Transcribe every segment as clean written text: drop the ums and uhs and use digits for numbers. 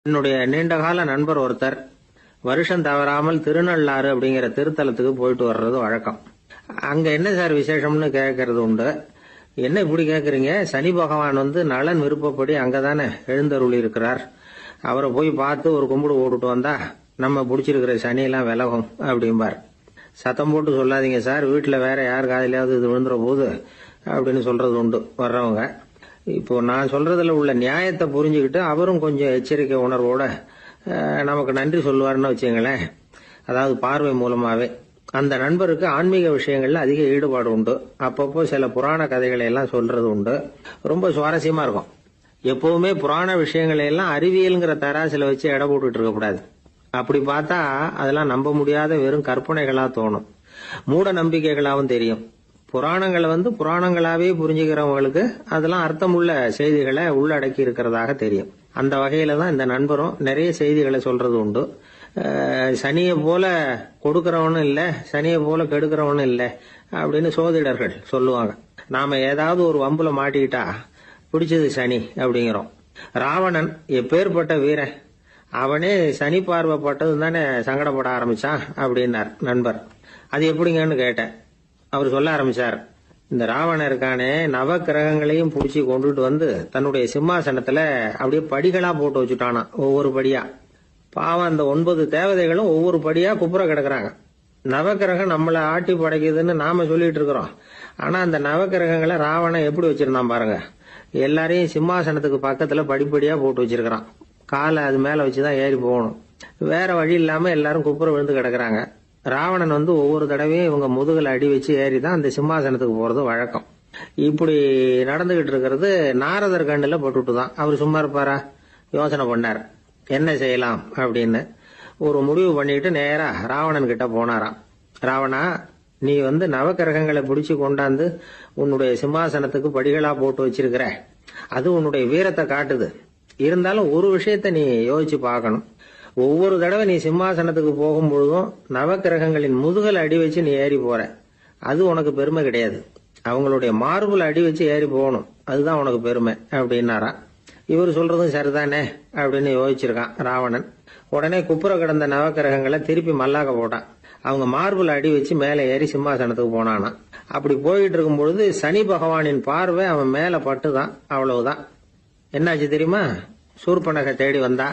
என்னுடைய நீண்டகால நண்பர் ஒருத்தர் வருஷம் தவறாமல் திருநள்ளாறு அப்படிங்கிற திருத்தலத்துக்கு போயிட்டு வர்றது வழக்கம். அங்க என்ன சார் விசேஷம்னு கேட்கறது உண்டு. என்ன இப்படி கேட்கறீங்க? சனி பகவான் நலன் விருப்பப்படி அங்கதானே எழுந்தருளி இருக்கிறார். அவரை போய் பார்த்து ஒரு கும்பிடு போட்டுட்டு வந்தா நம்ம பிடிச்சிருக்கிற சனியெல்லாம் விலகும் அப்படிம்பார். சத்தம் போட்டு சொல்லாதீங்க சார், வீட்டுல வேற யார் காதிலாவது இது விழுந்துற போது அப்படின்னு சொல்றது உண்டு வர்றவங்க. இப்போ நான் சொல்றதுல உள்ள நியாயத்தை புரிஞ்சுக்கிட்டு அவரும் கொஞ்சம் எச்சரிக்கை உணர்வோட நமக்கு நன்றி சொல்லுவாருன்னு வச்சுங்களேன். அதாவது பார்வை மூலமாவே. அந்த நண்பருக்கு ஆன்மீக விஷயங்கள்ல அதிக ஈடுபாடு உண்டு. அப்பப்போ சில புராண கதைகளை எல்லாம் சொல்றது உண்டு. ரொம்ப சுவாரஸ்யமா இருக்கும். எப்பவுமே புராண விஷயங்களை எல்லாம் அறிவியல்ங்கிற தராசில வச்சு எடை போட்டுட்டு இருக்க கூடாது. அப்படி பார்த்தா அதெல்லாம் நம்ப முடியாத வெறும் கற்பனைகளா தோணும், மூட நம்பிக்கைகளாவும் தெரியும். புராணங்களை புராணங்களாவே புரிஞ்சுக்கிறவங்களுக்கு அதெல்லாம் அர்த்தமுள்ள செய்திகளை உள்ளடக்கி இருக்கிறதாக தெரியும். அந்த வகையில தான் இந்த நண்பரும் நிறைய செய்திகளை சொல்றது உண்டு. சனியை போல கொடுக்கறவனும் இல்ல, சனியை போல கெடுக்கிறவனும் இல்ல அப்படின்னு சோதிடர்கள் சொல்லுவாங்க. நாம ஏதாவது ஒரு வம்புல மாட்டிக்கிட்டா பிடிச்சது சனி அப்படிங்கிறோம். ராவணன் எப்பேற்பட்ட வீரன், அவனே சனி பார்வைப்பட்டது தானே சங்கடப்பட ஆரம்பிச்சான் அப்படின்னார் நண்பர். அது எப்படிங்கன்னு கேட்டேன். அவர் சொல்ல ஆரம்பிச்சார், இந்த ராவணன் இருக்கானே நவ கிரகங்களையும் பிடிச்சி கொண்டுட்டு தன்னுடைய சிம்மாசனத்துல அப்படியே படிகளா போட்டு வச்சுட்டானா, ஒவ்வொரு படியா. பாவம் அந்த 9 தேவதைகளும் ஒவ்வொரு படியா குப்புற கிடக்குறாங்க. நவக்கிரகம் நம்மளை ஆட்டி படைக்குதுன்னு நாம சொல்லிட்டு இருக்கிறோம். ஆனா அந்த நவக்கிரகங்களை ராவணன் எப்படி வச்சிருந்தான் பாருங்க. எல்லாரையும் சிம்மாசனத்துக்கு பக்கத்துல படிப்படியா போட்டு வச்சிருக்கிறான். காலை அது மேல வச்சுதான் ஏறி போகணும். வேற வழி இல்லாம எல்லாரும் குப்புற விழுந்து கிடக்குறாங்க. ராவணன் ஒவ்வொரு தடவையும் இவங்க முதுகுல அடி வச்சு ஏறிதான் அந்த சிம்மாசனத்துக்கு போறது வழக்கம். இப்படி நடந்துகிட்டு இருக்கிறது நாரதர் கண்ணுல பட்டுட்டுதான். அவர் சும்மா இருப்பாரா? யோசனை பண்ணார் என்ன செய்யலாம் அப்படின்னு. ஒரு முடிவு பண்ணிட்டு நேரா ராவணன் கிட்ட போனாராம். ராவணா, நீ நவக்கிரகங்களை பிடிச்சு கொண்டாந்து உன்னுடைய சிம்மாசனத்துக்கு படிகளா போட்டு வச்சிருக்கிற, அது உன்னுடைய வீரத்தை காட்டுது. இருந்தாலும் ஒரு விஷயத்த நீ யோசிச்சு பார்க்கணும். ஒவ்வொரு தடவை நீ சிம்மாசனத்துக்கு போகும்பொழுதும் நவக்கிரகங்களின் முதுகல் அடி வச்சு நீ ஏறி போற, அது உனக்கு பெருமை கிடையாது. அவங்களுடைய மார்புல அடி வச்சு ஏறி போகணும், அதுதான் உனக்கு பெருமை அப்படின்னாரா. இவர் சொல்றதும் சரிதானே அப்படின்னு யோசிச்சிருக்கான் ராவணன். உடனே குப்புற கிடந்த நவக்கிரகங்களை திருப்பி மல்லாக்க போட்டான். அவங்க மார்புல அடி வச்சு மேல ஏறி சிம்மாசனத்துக்கு போனானா. அப்படி போயிட்டு இருக்கும் பொழுது சனி பகவானின் பார்வை அவன் மேல பட்டுதான். அவ்வளவுதான். என்னாச்சு தெரியுமா? சூர்பனகை தேடி வந்தா.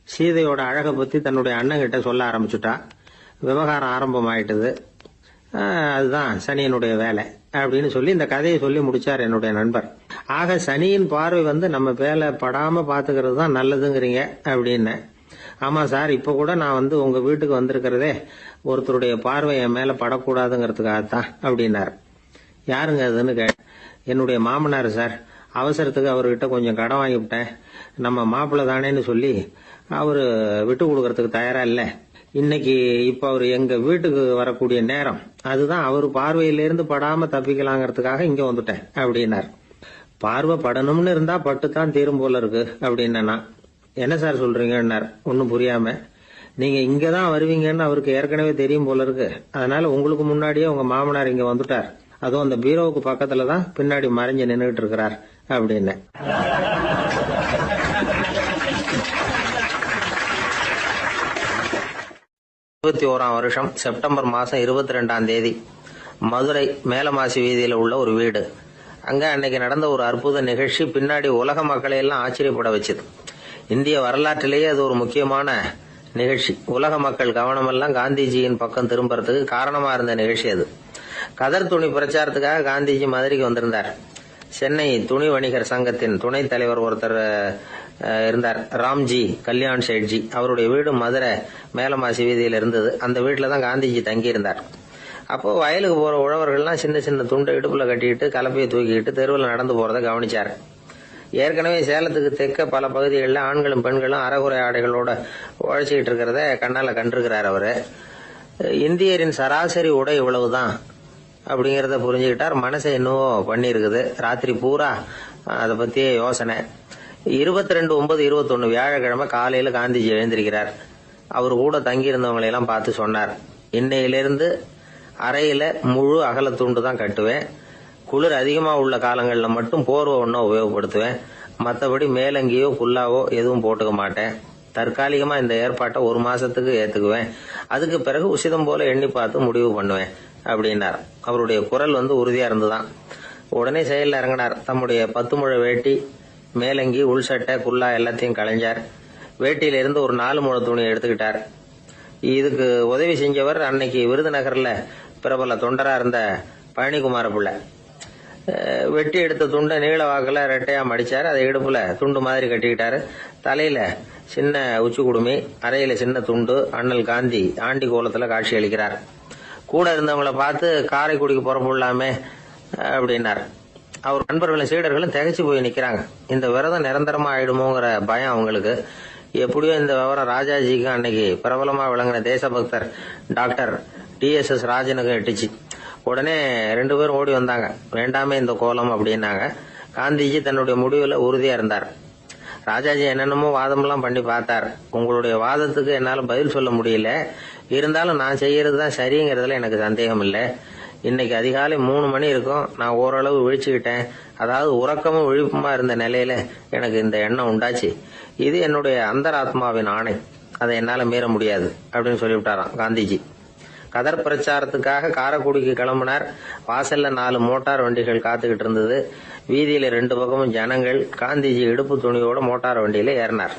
சீதையோட அழகை பத்தி தன்னுடைய அண்ணன் கிட்ட சொல்ல ஆரம்பிச்சுட்டா. விவகாரம் ஆரம்பம் ஆயிட்டது. அதுதான் சனியனுடைய வேலை அப்படின்னு சொல்லி இந்த கதையை சொல்லி முடிச்சார் என்னுடைய நண்பர். ஆக சனியின் பார்வை நம்ம பேல படாம பாத்துக்கிறது தான் நல்லதுங்கிறீங்க அப்படின்னு. ஆமா சார், இப்ப கூட நான் உங்க வீட்டுக்கு வந்திருக்கிறதே ஒருத்தருடைய பார்வை என் மேல படக்கூடாதுங்கிறதுக்காகத்தான் அப்படின்னாரு. யாருங்க அதுன்னு கேட்ட. என்னுடைய மாமனார் சார், அவசரத்துக்கு அவர்கிட்ட கொஞ்சம் கடன் வாங்கிவிட்டேன். நம்ம மாப்பிள்ளை தானேன்னு சொல்லி அவரு விட்டு கொடுக்கறதுக்கு தயாரா இல்ல. இன்னைக்கு இப்ப அவரு எங்க வீட்டுக்கு வரக்கூடிய நேரம், அதுதான் அவரு பார்வையிலிருந்து படாம தப்பிக்கலாங்கிறதுக்காக இங்க வந்துட்டேன் அப்படின்னார். பார்வை படணும்னு இருந்தா பட்டுத்தான் தீரும் போல இருக்கு அப்படின்னா. என்ன சார் சொல்றீங்கன்னார் ஒன்னும் புரியாம. நீங்க இங்கதான் வருவீங்கன்னு அவருக்கு ஏற்கனவே தெரியும் போல இருக்கு. அதனால உங்களுக்கு முன்னாடியே உங்க மாமனார் இங்க வந்துட்டார். அதுவும் அந்த பீரோவுக்கு பக்கத்துலதான் பின்னாடி மறைஞ்சு நின்றுட்டு இருக்கிறார் அப்படின்னு. 21ஆம் வருஷம் செப்டம்பர் மாசம் 22ஆம் தேதி மதுரை மேலமாசி வீதியில உள்ள ஒரு வீடு. அங்க அன்னைக்கு நடந்த ஒரு அற்புத நிகழ்ச்சி பின்னாடி உலக மக்களை எல்லாம் ஆச்சரியப்பட வச்சது. இந்திய வரலாற்றிலேயே அது ஒரு முக்கியமான நிகழ்ச்சி. உலக மக்கள் கவனமெல்லாம் காந்திஜியின் பக்கம் திரும்புறதுக்கு காரணமா இருந்த நிகழ்ச்சி அது. கதர் துணி பிரச்சாரத்துக்காக காந்திஜி மதுரைக்கு வந்திருந்தார். சென்னை துணி வணிகர் சங்கத்தின் துணைத் தலைவர் ஒருத்தர் இருந்தார், ராம்ஜி கல்யாண் ஷேட்ஜி. அவருடைய வீடு மதுரை மேலமாசி வீதியில இருந்தது. அந்த வீட்டுல தான் காந்திஜி தங்கி இருந்தார். அப்போ வயலுக்கு போற உழவர்கள்லாம் சின்ன சின்ன துண்டை இடுப்புல கட்டிக்கிட்டு கலப்பையை தூக்கிக்கிட்டு தெருவில் நடந்து போறதை கவனிச்சாரு. ஏற்கனவே சேலத்துக்கு தெற்க பல பகுதிகளில் ஆண்களும் பெண்களும் அரைகுறை ஆடைகளோட உழைச்சிக்கிட்டு இருக்கிறத கண்ணால கண்டிருக்கிறார் அவரு. இந்தியரின் சராசரி உடை இவ்வளவுதான் அப்படிங்கறத புரிஞ்சுக்கிட்டார். மனசை என்னவோ பண்ணிருக்குது. ராத்திரி பூரா அதை பத்தியே யோசனை. 22/9/21 வியாழக்கிழமை காலையில காந்திஜி எழுந்திருக்கிறார். அவர் கூட தங்கி இருந்தவங்களை எல்லாம் பார்த்து சொன்னார், இன்னையிலிருந்து அறையில முழு அகல துண்டு தான் கட்டுவேன். குளிர் அதிகமா உள்ள காலங்கள்ல மட்டும் போர்வை ஒன்னும் உபயோகப்படுத்துவேன். மற்றபடி மேலங்கியோ புல்லாவோ எதுவும் போட்டுக்க மாட்டேன். தற்காலிகமா இந்த ஏற்பாட்டை 1 மாசத்துக்கு ஏத்துக்குவேன். அதுக்கு பிறகு உசிதம் போல எண்ணி பார்த்து முடிவு பண்ணுவேன் அப்படின்னார். அவருடைய குரல் உறுதியா இருந்துதான். உடனே செயல்ல இறங்கினார். தம்முடைய 10 முழ வேட்டி, மேலங்கி, உள் சட்டை, குல்லா எல்லாத்தையும் களைஞ்சார். வேட்டியில இருந்து ஒரு 4 முழ துணி எடுத்துக்கிட்டார். இதுக்கு உதவி செஞ்சவர் அன்னைக்கு விருதுநகர்ல பிரபல தொண்டரா இருந்த பழனிக்குமார பிள்ளை. வெட்டி எடுத்த துண்டை நீள வாக்குல ரெட்டையா மடிச்சாரு. அதை இடுப்புல துண்டு மாதிரி கட்டிக்கிட்டாரு. தலையில சின்ன உச்சி குடுமி, அறையில சின்ன துண்டு. அண்ணல் காந்தி ஆண்டி கோலத்துல காட்சி அளிக்கிறார். கூட இருந்தவங்களை பார்த்து காரைக்குடிக்கு புறப்படலாமே அப்படின்னார். அவர் நண்பர்களும் சீடர்களும் திகைச்சு போய் நிக்கிறாங்க. இந்த விரதம் நிரந்தரமா ஆயிடுமோங்கிற பயம் அவங்களுக்கு. எப்படியோ இந்த விவரம் ராஜாஜிக்கு அன்னைக்கு பிரபலமா விளங்கின தேசபக்தர் டாக்டர் TSS ராஜனுக்கும் எட்டுச்சு. உடனே 2 பேரும் ஓடி வந்தாங்க. வேண்டாமே இந்த கோலம் அப்படின்னாங்க. காந்திஜி தன்னுடைய முடிவுல உறுதியா இருந்தார். ராஜாஜி என்னென்னமோ வாதமெல்லாம் பண்ணி பார்த்தார். உங்களுடைய வாதத்துக்கு என்னால பதில் சொல்ல முடியல, இருந்தாலும் நான் செய்யறதுதான் சரிங்கிறதுல எனக்கு சந்தேகம் இல்லை. இன்னைக்கு அதிகாலை 3 மணி இருக்கும். நான் ஓரளவு விழிச்சுக்கிட்டேன். அதாவது உறக்கமும் விழிப்புமா இருந்த நிலையில எனக்கு இந்த எண்ணம் உண்டாச்சு. இது என்னுடைய அந்தராத்மாவின் ஆணை, அதை என்னால மீற முடியாது அப்படின்னு சொல்லிவிட்டாராம் காந்திஜி. கதர் பிரச்சாரத்துக்காக காரைக்குடிக்கு கிளம்பினார். வாசல்ல 4 மோட்டார் வண்டிகள் காத்துக்கிட்டு இருந்தது. வீதியில 2 பக்கமும் ஜனங்கள். காந்திஜி இடுப்பு துணியோட மோட்டார் வண்டியில ஏறினார்.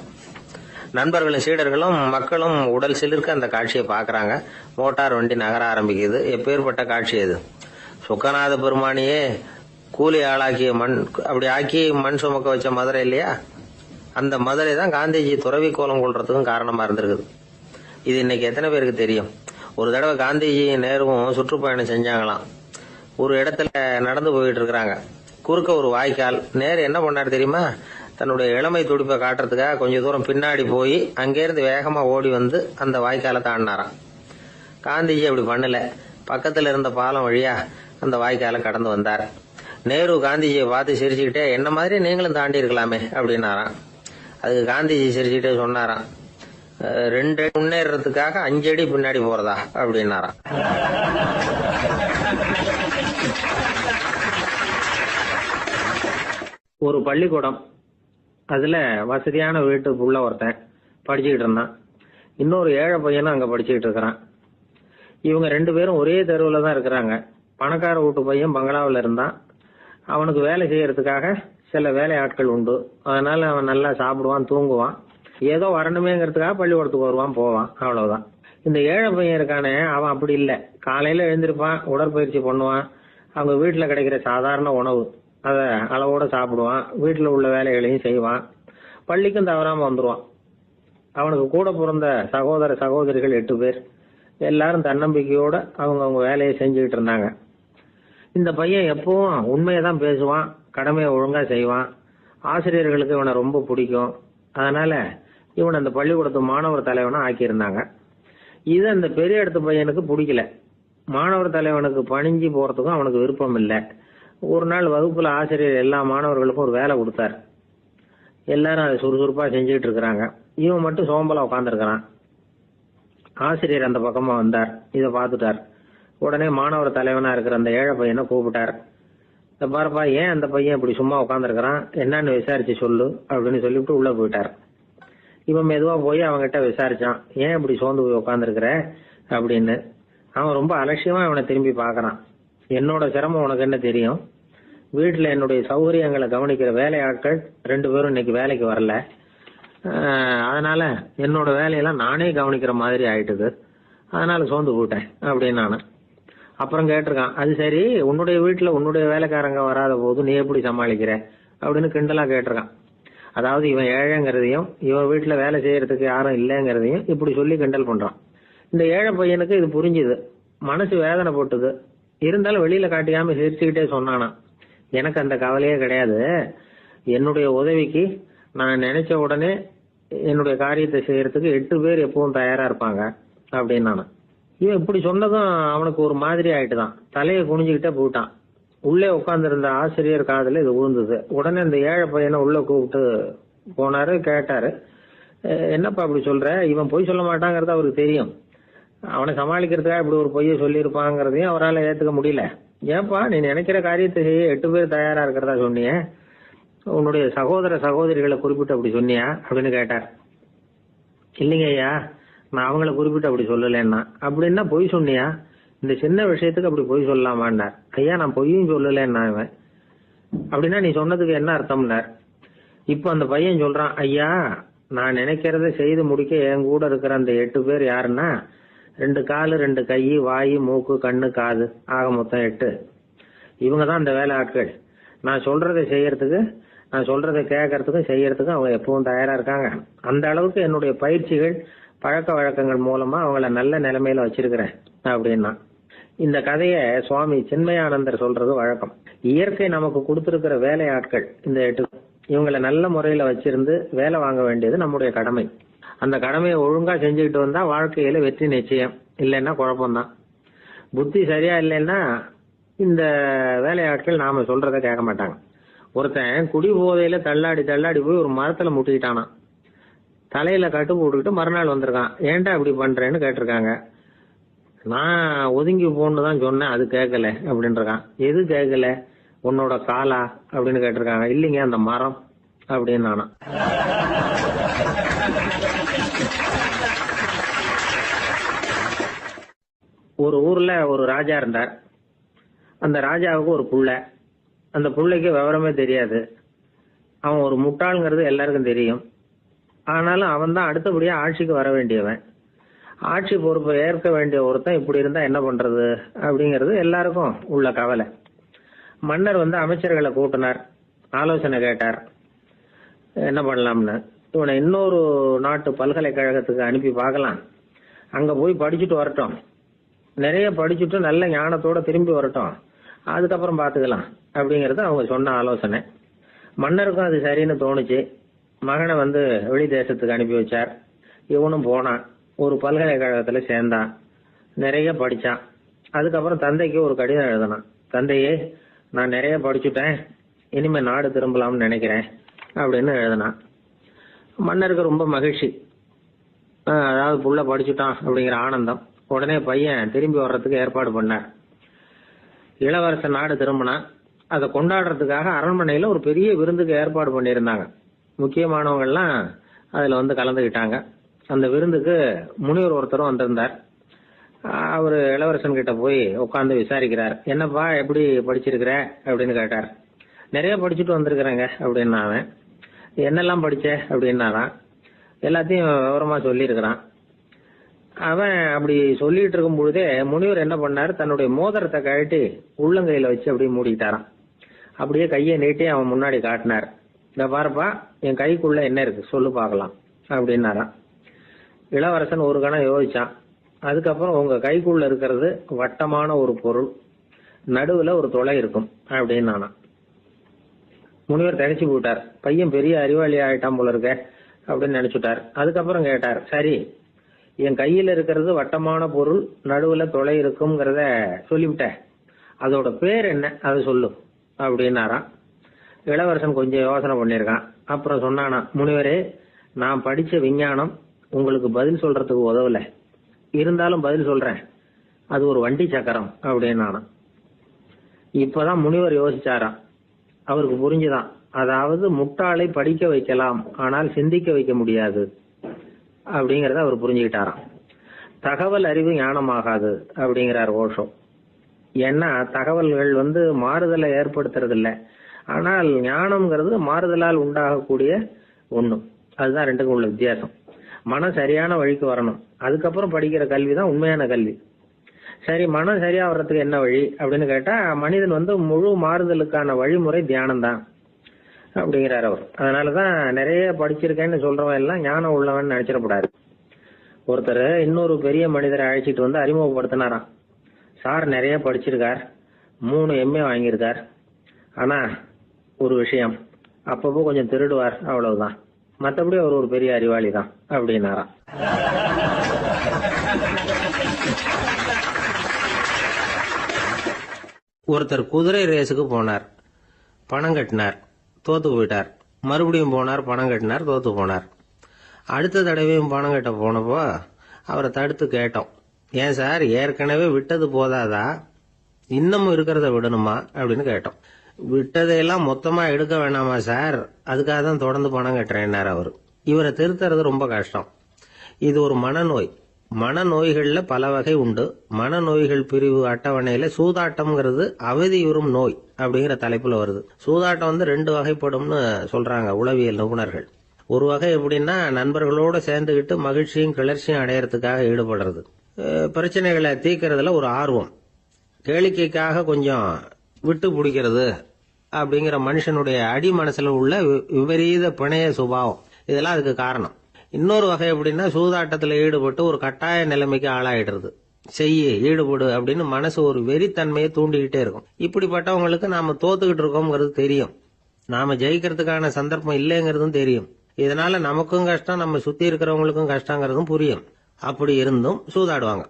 நண்பர்களும் சீடர்களும் மக்களும் உடல் சிலிர்க்க அந்த காட்சியை பாக்குறாங்க. மோட்டார் வண்டி நகர ஆரம்பிக்குது. எப்பேற்பட்ட காட்சி அது! சுக்கநாத பெருமானியே கூலி ஆளாக்கிய அப்படி ஆக்கி மண் சுமக்க வச்ச மதுரை இல்லையா, அந்த மதுரை தான் காந்திஜி துறவி கோலம் கொள்றதுக்கும் காரணமா இருந்திருக்குது. இது இன்னைக்கு எத்தனை பேருக்கு தெரியும்? ஒரு தடவை காந்திஜி நேருவும் சுற்றுப்பயணம் செஞ்சாங்களாம். ஒரு இடத்துல நடந்து போயிட்டு இருக்கிறாங்க. குறுக்க ஒரு வாய்க்கால். நேரு என்ன பண்ணாரு தெரியுமா? தன்னுடைய இளமை துடிப்பை காட்டுறதுக்காக கொஞ்ச தூரம் பின்னாடி போய் அங்கேருந்து வேகமா ஓடி வந்து அந்த வாய்க்காலை தாண்டினாராம். காந்திஜி அப்படி பண்ணல. பக்கத்துல இருந்த பாலம் வழியா அந்த வாய்க்காலை கடந்து வந்தார். நேரு காந்திஜியை பார்த்து சிரிச்சுக்கிட்டே, என்ன மாதிரி நீங்களும் தாண்டி இருக்கலாமே அப்படின்னாராம். அதுக்கு காந்திஜி சிரிச்சுக்கிட்டே சொன்னாராம், 2 அடி முன்னேறதுக்காக 5 அடி பின்னாடி போறதா அப்படின்னாராம். ஒரு பள்ளிக்கூடம். அதுல வசதியான வீட்டுக்குள்ள ஒருத்தன் படிச்சுக்கிட்டு இருந்தான். இன்னொரு ஏழை பையனும் அங்க படிச்சுக்கிட்டு இருக்கிறான். இவங்க 2 பேரும் ஒரே தெருவுல தான் இருக்கிறாங்க. பணக்கார வீட்டு பையன் பங்களாவில் இருந்தான். அவனுக்கு வேலை செய்யறதுக்காக சில வேலை ஆட்கள் உண்டு. அதனால அவன் நல்லா சாப்பிடுவான், தூங்குவான். ஏதோ வரணுமேங்கிறதுக்காக பள்ளிக்கூடத்துக்கு வருவான், போவான், அவ்வளவுதான். இந்த ஏழை பையன் இருக்கானே, அவன் அப்படி இல்லை. காலையில எழுந்திருப்பான், உடற்பயிற்சி பண்ணுவான், அவங்க வீட்டுல கிடைக்கிற சாதாரண உணவு அத அளவோட சாப்பிடுவான், வீட்டுல உள்ள வேலைகளையும் செய்வான், பள்ளிக்கும் தவறாம வந்துருவான். அவனுக்கு கூட பிறந்த சகோதர சகோதரிகள் 8 பேர். எல்லாரும் தன்னம்பிக்கையோட அவங்க வேலையை செஞ்சுக்கிட்டு இருந்தாங்க. இந்த பையன் எப்பவும் உண்மையதான் பேசுவான், கடமையை ஒழுங்கா செய்வான். ஆசிரியர்களுக்கு இவனை ரொம்ப பிடிக்கும். அதனால இவன் அந்த பள்ளிக்கூடத்து மாணவர் தலைவனா ஆக்கியிருந்தாங்க. இது அந்த பெரிய இடத்து பையனுக்கு பிடிக்கல. மாணவர் தலைவனுக்கு பணிஞ்சு போறதுக்கும் அவனுக்கு விருப்பம் இல்லை. ஒரு நாள் வகுப்புல ஆசிரியர் எல்லா மாணவர்களுக்கும் ஒரு வேலை கொடுத்தார். எல்லாரும் அதை சுறுசுறுப்பா செஞ்சுட்டு இருக்கிறாங்க. இவன் மட்டும் சோம்பலா உட்காந்துருக்கிறான். ஆசிரியர் அந்த பக்கமா வந்தார். இதை பார்த்துட்டார். உடனே மாணவர் தலைவனா இருக்கிற அந்த ஏழை பையனை கூப்பிட்டார். இந்த பாருப்பா, ஏன் அந்த பையன் இப்படி சும்மா உட்காந்துருக்கிறான், என்னன்னு விசாரிச்சு சொல்லு அப்படின்னு சொல்லிவிட்டு உள்ள போயிட்டார். இவன் மெதுவா போய் அவன்கிட்ட விசாரிச்சான், ஏன் இப்படி சோர்ந்து போய் உட்காந்துருக்கிற அப்படின்னு. அவன் ரொம்ப அலட்சியமா இவனை திரும்பி பாக்குறான். என்னோட சிரமம் உனக்கு என்ன தெரியும்? வீட்டுல என்னுடைய சௌகரியங்களை கவனிக்கிற வேலையாட்கள் 2 பேரும் இன்னைக்கு வேலைக்கு வரல. அதனால என்னோட வேலையெல்லாம் நானே கவனிக்கிற மாதிரி ஆயிட்டுது. அதனால சோர்ந்து போயிட்டேன் அப்படின்னு நானு. அப்புறம் கேட்டிருக்கான், அது சரி, உன்னுடைய வீட்டுல உன்னுடைய வேலைக்காரங்க வராத போது நீ எப்படி சமாளிக்கிற அப்படின்னு கிண்டலா கேட்டிருக்கான். அதாவது இவன் ஏழைங்கிறதையும் இவன் வீட்டுல வேலை செய்யறதுக்கு யாரும் இல்லைங்கிறதையும் இப்படி சொல்லி கிண்டல் பண்றான். இந்த ஏழை பையனுக்கு இது புரிஞ்சுது. மனசு வேதனை போட்டுது. இருந்தாலும் வெளியில காட்டிக்காம சிரிச்சுக்கிட்டே சொன்னானா, எனக்கு அந்த கவலையே கிடையாது. என்னுடைய உதவிக்கு நான் நினைச்ச உடனே என்னுடைய காரியத்தை செய்யறதுக்கு 8 பேர் எப்பவும் தயாரா இருப்பாங்க அப்படின்னு நானு. இவன் இப்படி சொன்னதும் அவனுக்கு ஒரு மாதிரி ஆயிட்டுதான். தலையை குனிஞ்சுக்கிட்டே போயிட்டான். உள்ளே உட்கார்ந்து இருந்த ஆசிரியர் காதுல இது விழுந்தது. உடனே இந்த ஏழை பையனை உள்ள கூப்பிட்டு போனாரு. கேட்டாரு, என்னப்பா இப்படி சொல்ற? இவன் பொய் சொல்ல மாட்டாங்கிறது அவருக்கு தெரியும். அவனை சமாளிக்கிறதுக்காக இப்படி ஒரு பொய்யை சொல்லியிருப்பாங்கிறதையும் அவரால் ஏத்துக்க முடியல. ஏன்பா, நீ நினைக்கிற காரியத்தை செய்ய 8 பேர் தயாரா இருக்கிறதா சொன்னிய, உன்னுடைய சகோதர சகோதரிகளை குறிப்பிட்டு அப்படி சொன்னியா அப்படின்னு கேட்டார். இல்லைங்க ஐயா, நான் அவங்கள குறிப்பிட்டு அப்படி சொல்லலன்னா. அப்படின்னா பொய் சொன்னியா? இந்த சின்ன விஷயத்துக்கு அப்படி பொய் சொல்லலாமான்னார். ஐயா, நான் பொய்யும் சொல்லலன்னா. இவன் அப்படின்னா நீ சொன்னதுக்கு என்ன அர்த்தம்னார். இப்ப அந்த பையன் சொல்றான், ஐயா நான் நினைக்கிறத செய்து முடிக்க என் கூட இருக்கிற அந்த 8 பேர் யாருன்னா 2 காலு 2 கை வாய் மூக்கு கண்ணு காது ஆக மொத்தம் 8. இவங்க தான் அந்த வேலை ஆட்கள். நான் சொல்றதை செய்யறதுக்கு, நான் சொல்றதை கேட்கறதுக்கும் செய்யறதுக்கும் அவங்க எப்பவும் தயாரா இருக்காங்க. அந்த அளவுக்கு என்னுடைய பயிற்சிகள் பழக்க வழக்கங்கள் மூலமா அவங்கள நல்ல நிலைமையில வச்சிருக்கிறேன் அப்படின்னா. இந்த கதைய சுவாமி சின்மயானந்தர் சொல்றது வழக்கம். இயற்கை நமக்கு கொடுத்திருக்கிற வேலை ஆட்கள் இந்த 8. இவங்களை நல்ல முறையில வச்சிருந்து வேலை வாங்க வேண்டியது நம்முடைய கடமை. அந்த கடமையை ஒழுங்கா செஞ்சுக்கிட்டு வந்தா வாழ்க்கையில வெற்றி நிச்சயம், இல்லைன்னா குழப்பம்தான். புத்தி சரியா இல்லைன்னா இந்த வேலையாட்கள் நாம சொல்றத கேட்க மாட்டாங்க. ஒருத்தன் குடி போதையில தள்ளாடி தள்ளாடி போய் ஒரு மரத்துல முட்டிக்கிட்டானா. தலையில கட்டு போட்டுக்கிட்டு மறுநாள் வந்திருக்கான். ஏன்டா இப்படி பண்றேன்னு கேட்டிருக்காங்க. நான் ஒதுங்கி போன்னு தான் சொன்னேன், அது கேட்கல அப்படின்றான். எது கேட்கல? உன்னோட காலா அப்படின்னு கேட்டிருக்காங்க. இல்லைங்க, அந்த மரம் அப்படின்னு நானா. ஒரு ஊர்ல ஒரு ராஜா இருந்தார். அந்த ராஜாவுக்கு ஒரு புள்ள. அந்த புள்ளைக்கு விவரமே தெரியாது. அவன் ஒரு முட்டாள்ங்கிறது எல்லாருக்கும் தெரியும். ஆனாலும் அவன் தான் அடுத்தபடியா ஆட்சிக்கு வர வேண்டியவன். ஆட்சி பொறுப்பை ஏற்க வேண்டிய ஒருத்தன் இப்படி இருந்தா என்ன பண்றது அப்படிங்கிறது எல்லாருக்கும் உள்ள கவலை. மன்னர் அமைச்சர்களை கூட்டினார், ஆலோசனை கேட்டார் என்ன பண்ணலாம்னு. இவனை இன்னொரு நாட்டு பல்கலைக்கழகத்துக்கு அனுப்பி பார்க்கலாம், அங்க போய் படிச்சுட்டு வரட்டும், நிறைய படிச்சுட்டு நல்ல ஞானத்தோட திரும்பி வரட்டும், அதுக்கப்புறம் பாத்துக்கலாம் அப்படிங்கறது அவங்க சொன்ன ஆலோசனை. மன்னருக்கும் அது சரின்னு தோணுச்சு. மகனை வெளி தேசத்துக்கு அனுப்பி வச்சார். இவனும் போனான், ஒரு பல்கலைக்கழகத்துல சேர்ந்தான், நிறைய படிச்சான். அதுக்கப்புறம் தந்தைக்கு ஒரு கடிதம் எழுதினான். தந்தையே, நான் நிறைய படிச்சுட்டேன், இனிமே நாடு திரும்பலாம்னு நினைக்கிறேன் அப்படின்னு எழுதினான். மன்னருக்கு ரொம்ப மகிழ்ச்சி, அதாவது புள்ள படிச்சுட்டான் அப்படிங்கிற ஆனந்தம். உடனே பையன் திரும்பி வர்றதுக்கு ஏற்பாடு பண்ணார். இளவரசன் நாடு திரும்பினான். அதை கொண்டாடுறதுக்காக அரண்மனையில ஒரு பெரிய விருந்துக்கு ஏற்பாடு பண்ணியிருந்தாங்க. முக்கியமானவங்க எல்லாம் அதுல கலந்துகிட்டாங்க. அந்த விருந்துக்கு முனிவர் ஒருத்தரும் வந்திருந்தார். அவரு இளவரசன் கிட்ட போய் உட்காந்து விசாரிக்கிறார். என்னப்பா, எப்படி படிச்சிருக்கிற அப்படின்னு கேட்டார். நிறைய படிச்சுட்டு வந்திருக்கிறேங்க அப்படின்னா. அவன் என்னெல்லாம் படிச்ச அப்படின்னாரான். எல்லாத்தையும் விவரமா சொல்லி இருக்கிறான். அவன் அப்படி சொல்லிட்டு இருக்கும் பொழுதே முனிவர் என்ன பண்ணாரு, தன்னுடைய மோதிரத்தை கழட்டி உள்ளங்கையில வச்சு அப்படியே மூடிக்கிட்டாரான். அப்படியே கையை நீட்டி அவன் முன்னாடி காட்டினார். இந்த பாருப்பா, என் கைக்குள்ள என்ன இருக்கு சொல்லு பார்க்கலாம் அப்படின்னாரான். இளவரசன் ஒரு கணம் யோசிச்சான். அதுக்கப்புறம் உங்க கைக்குள்ள இருக்கிறது வட்டமான ஒரு பொருள், நடுவுல ஒரு துளை இருக்கும் அப்படின்னு நானா. முனிவர் திகைச்சு போட்டார். பையன் பெரிய அறிவாளி ஆயிட்டான் போல இருக்க அப்படின்னு நினைச்சுட்டார். அதுக்கப்புறம் கேட்டார், சரி, என் கையில இருக்கிறது வட்டமான பொருள், நடுவுல துளை இருக்கும்ங்கிறத சொல்லிவிட்ட, அதோட பேர் என்ன, அதை சொல்லு அப்படின்னாராம். இளவரசன் கொஞ்சம் யோசனை பண்ணிருக்கான். அப்புறம் சொன்னானா, முனிவரே, நான் படிச்ச விஞ்ஞானம் உங்களுக்கு பதில் சொல்றதுக்கு உதவல, இருந்தாலும் பதில் சொல்றேன், அது ஒரு வண்டி சக்கரம் அப்படின்னானா. இப்பதான் முனிவர் யோசிச்சாராம். அவருக்கு புரிஞ்சுதான், அதாவது முட்டாளை படிக்க வைக்கலாம், ஆனால் சிந்திக்க வைக்க முடியாது அப்படிங்கறத அவர் புரிஞ்சுக்கிட்டாராம். தகவல் அறிவு ஞானமாகாது அப்படிங்கிறார் ஓஷோ. ஏன்னா தகவல்கள் மாறுதலை ஏற்படுத்துறது இல்ல, ஆனால் ஞானம்ங்கிறது மாறுதலால் உண்டாகக்கூடிய ஒண்ணு. அதுதான் ரெண்டுக்கும் உள்ள வித்தியாசம். மனம் சரியான வழிக்கு வரணும், அதுக்கப்புறம் படிக்கிற கல்விதான் உண்மையான கல்வி. சரி, மனம் சரியா வர்றதுக்கு என்ன வழி அப்படின்னு கேட்டா, மனிதன் முழு மாறுதலுக்கான வழிமுறை தியானம் தான் அப்படிங்கிறார் அவர். அதனாலதான் நிறைய படிச்சிருக்கேன்னு சொல்றவன் எல்லாம் ஞானம் உள்ளவன் நினைச்சிடக்கூடாது. ஒருத்தர் இன்னொரு பெரிய மனிதரை அழைச்சிட்டு அறிமுகப்படுத்தினாராம். சார் நிறைய படிச்சிருக்கார், 3 MA வாங்கியிருக்கார், ஆனா ஒரு விஷயம், அப்பப்போ கொஞ்சம் திருடுவார், அவ்வளவுதான், மற்றபடி அவர் ஒரு பெரிய அறிவாளி தான் அப்படின்னாராம். ஒருத்தர் குதிரை ரேஸுக்கு போனார், பணம் கட்டினார், தோத்து போயிட்டார். மறுபடியும் போனார், பணம் கட்டினார், தோத்து போனார். அடுத்த தடவையும் பணம் கட்ட போனப்போ அவரை தடுத்து கேட்டோம், ஏன் சார், ஏற்கனவே விட்டது போதாதா, இன்னமும் இருக்கிறத விடணுமா அப்படின்னு கேட்டோம். விட்டதையெல்லாம் மொத்தமா எடுக்க வேணாமா சார், அதுக்காக தான் தொடர்ந்து பணம் கட்டுறேன்னார் அவர். இவரை திருத்துறது ரொம்ப கஷ்டம். இது ஒரு மனநோய். மனநோய்கள்ல பல வகை உண்டு. மனநோய்கள் பிரிவு அட்டவணையில சூதாட்டம்ங்கிறது அவதியுறும் நோய் அப்படிங்கிற தலைப்புல வருது. சூதாட்டம் 2 வகைப்படும்னு சொல்றாங்க உளவியல் நிபுணர்கள். ஒரு வகை எப்படின்னா, நண்பர்களோட சேர்ந்துகிட்டு மகிழ்ச்சியும் கிளர்ச்சியும் அடையறதுக்காக ஈடுபடுறது. பிரச்சனைகளை தீர்க்கறதுல ஒரு ஆர்வம், கேளிக்கைக்காக கொஞ்சம் விட்டு பிடிக்கிறது அப்படிங்கிற மனுஷனுடைய அடி மனசுல உள்ள விபரீத பிணைய சுபாவம், இதெல்லாம் அதுக்கு காரணம். இன்னொரு வகை எப்படின்னா, சூதாட்டத்தில் ஈடுபட்டு ஒரு கட்டாய நிலைமைக்கு ஆளாயிடுறது. ஈடுபடு அப்படின்னு மனசு ஒரு வெறித்தன்மையை தூண்டிக்கிட்டே இருக்கும். இப்படிப்பட்டவங்களுக்கு நாம தோத்துக்கிட்டு இருக்கோம்ங்கிறது தெரியும், நாம ஜெயிக்கிறதுக்கான சந்தர்ப்பம் இல்லைங்கிறதும் தெரியும். இதனால நமக்கும் கஷ்டம், நம்ம சுத்தி இருக்கிறவங்களுக்கும் கஷ்டங்கிறதும் புரியும். அப்படி இருந்தும் சூதாடுவாங்க.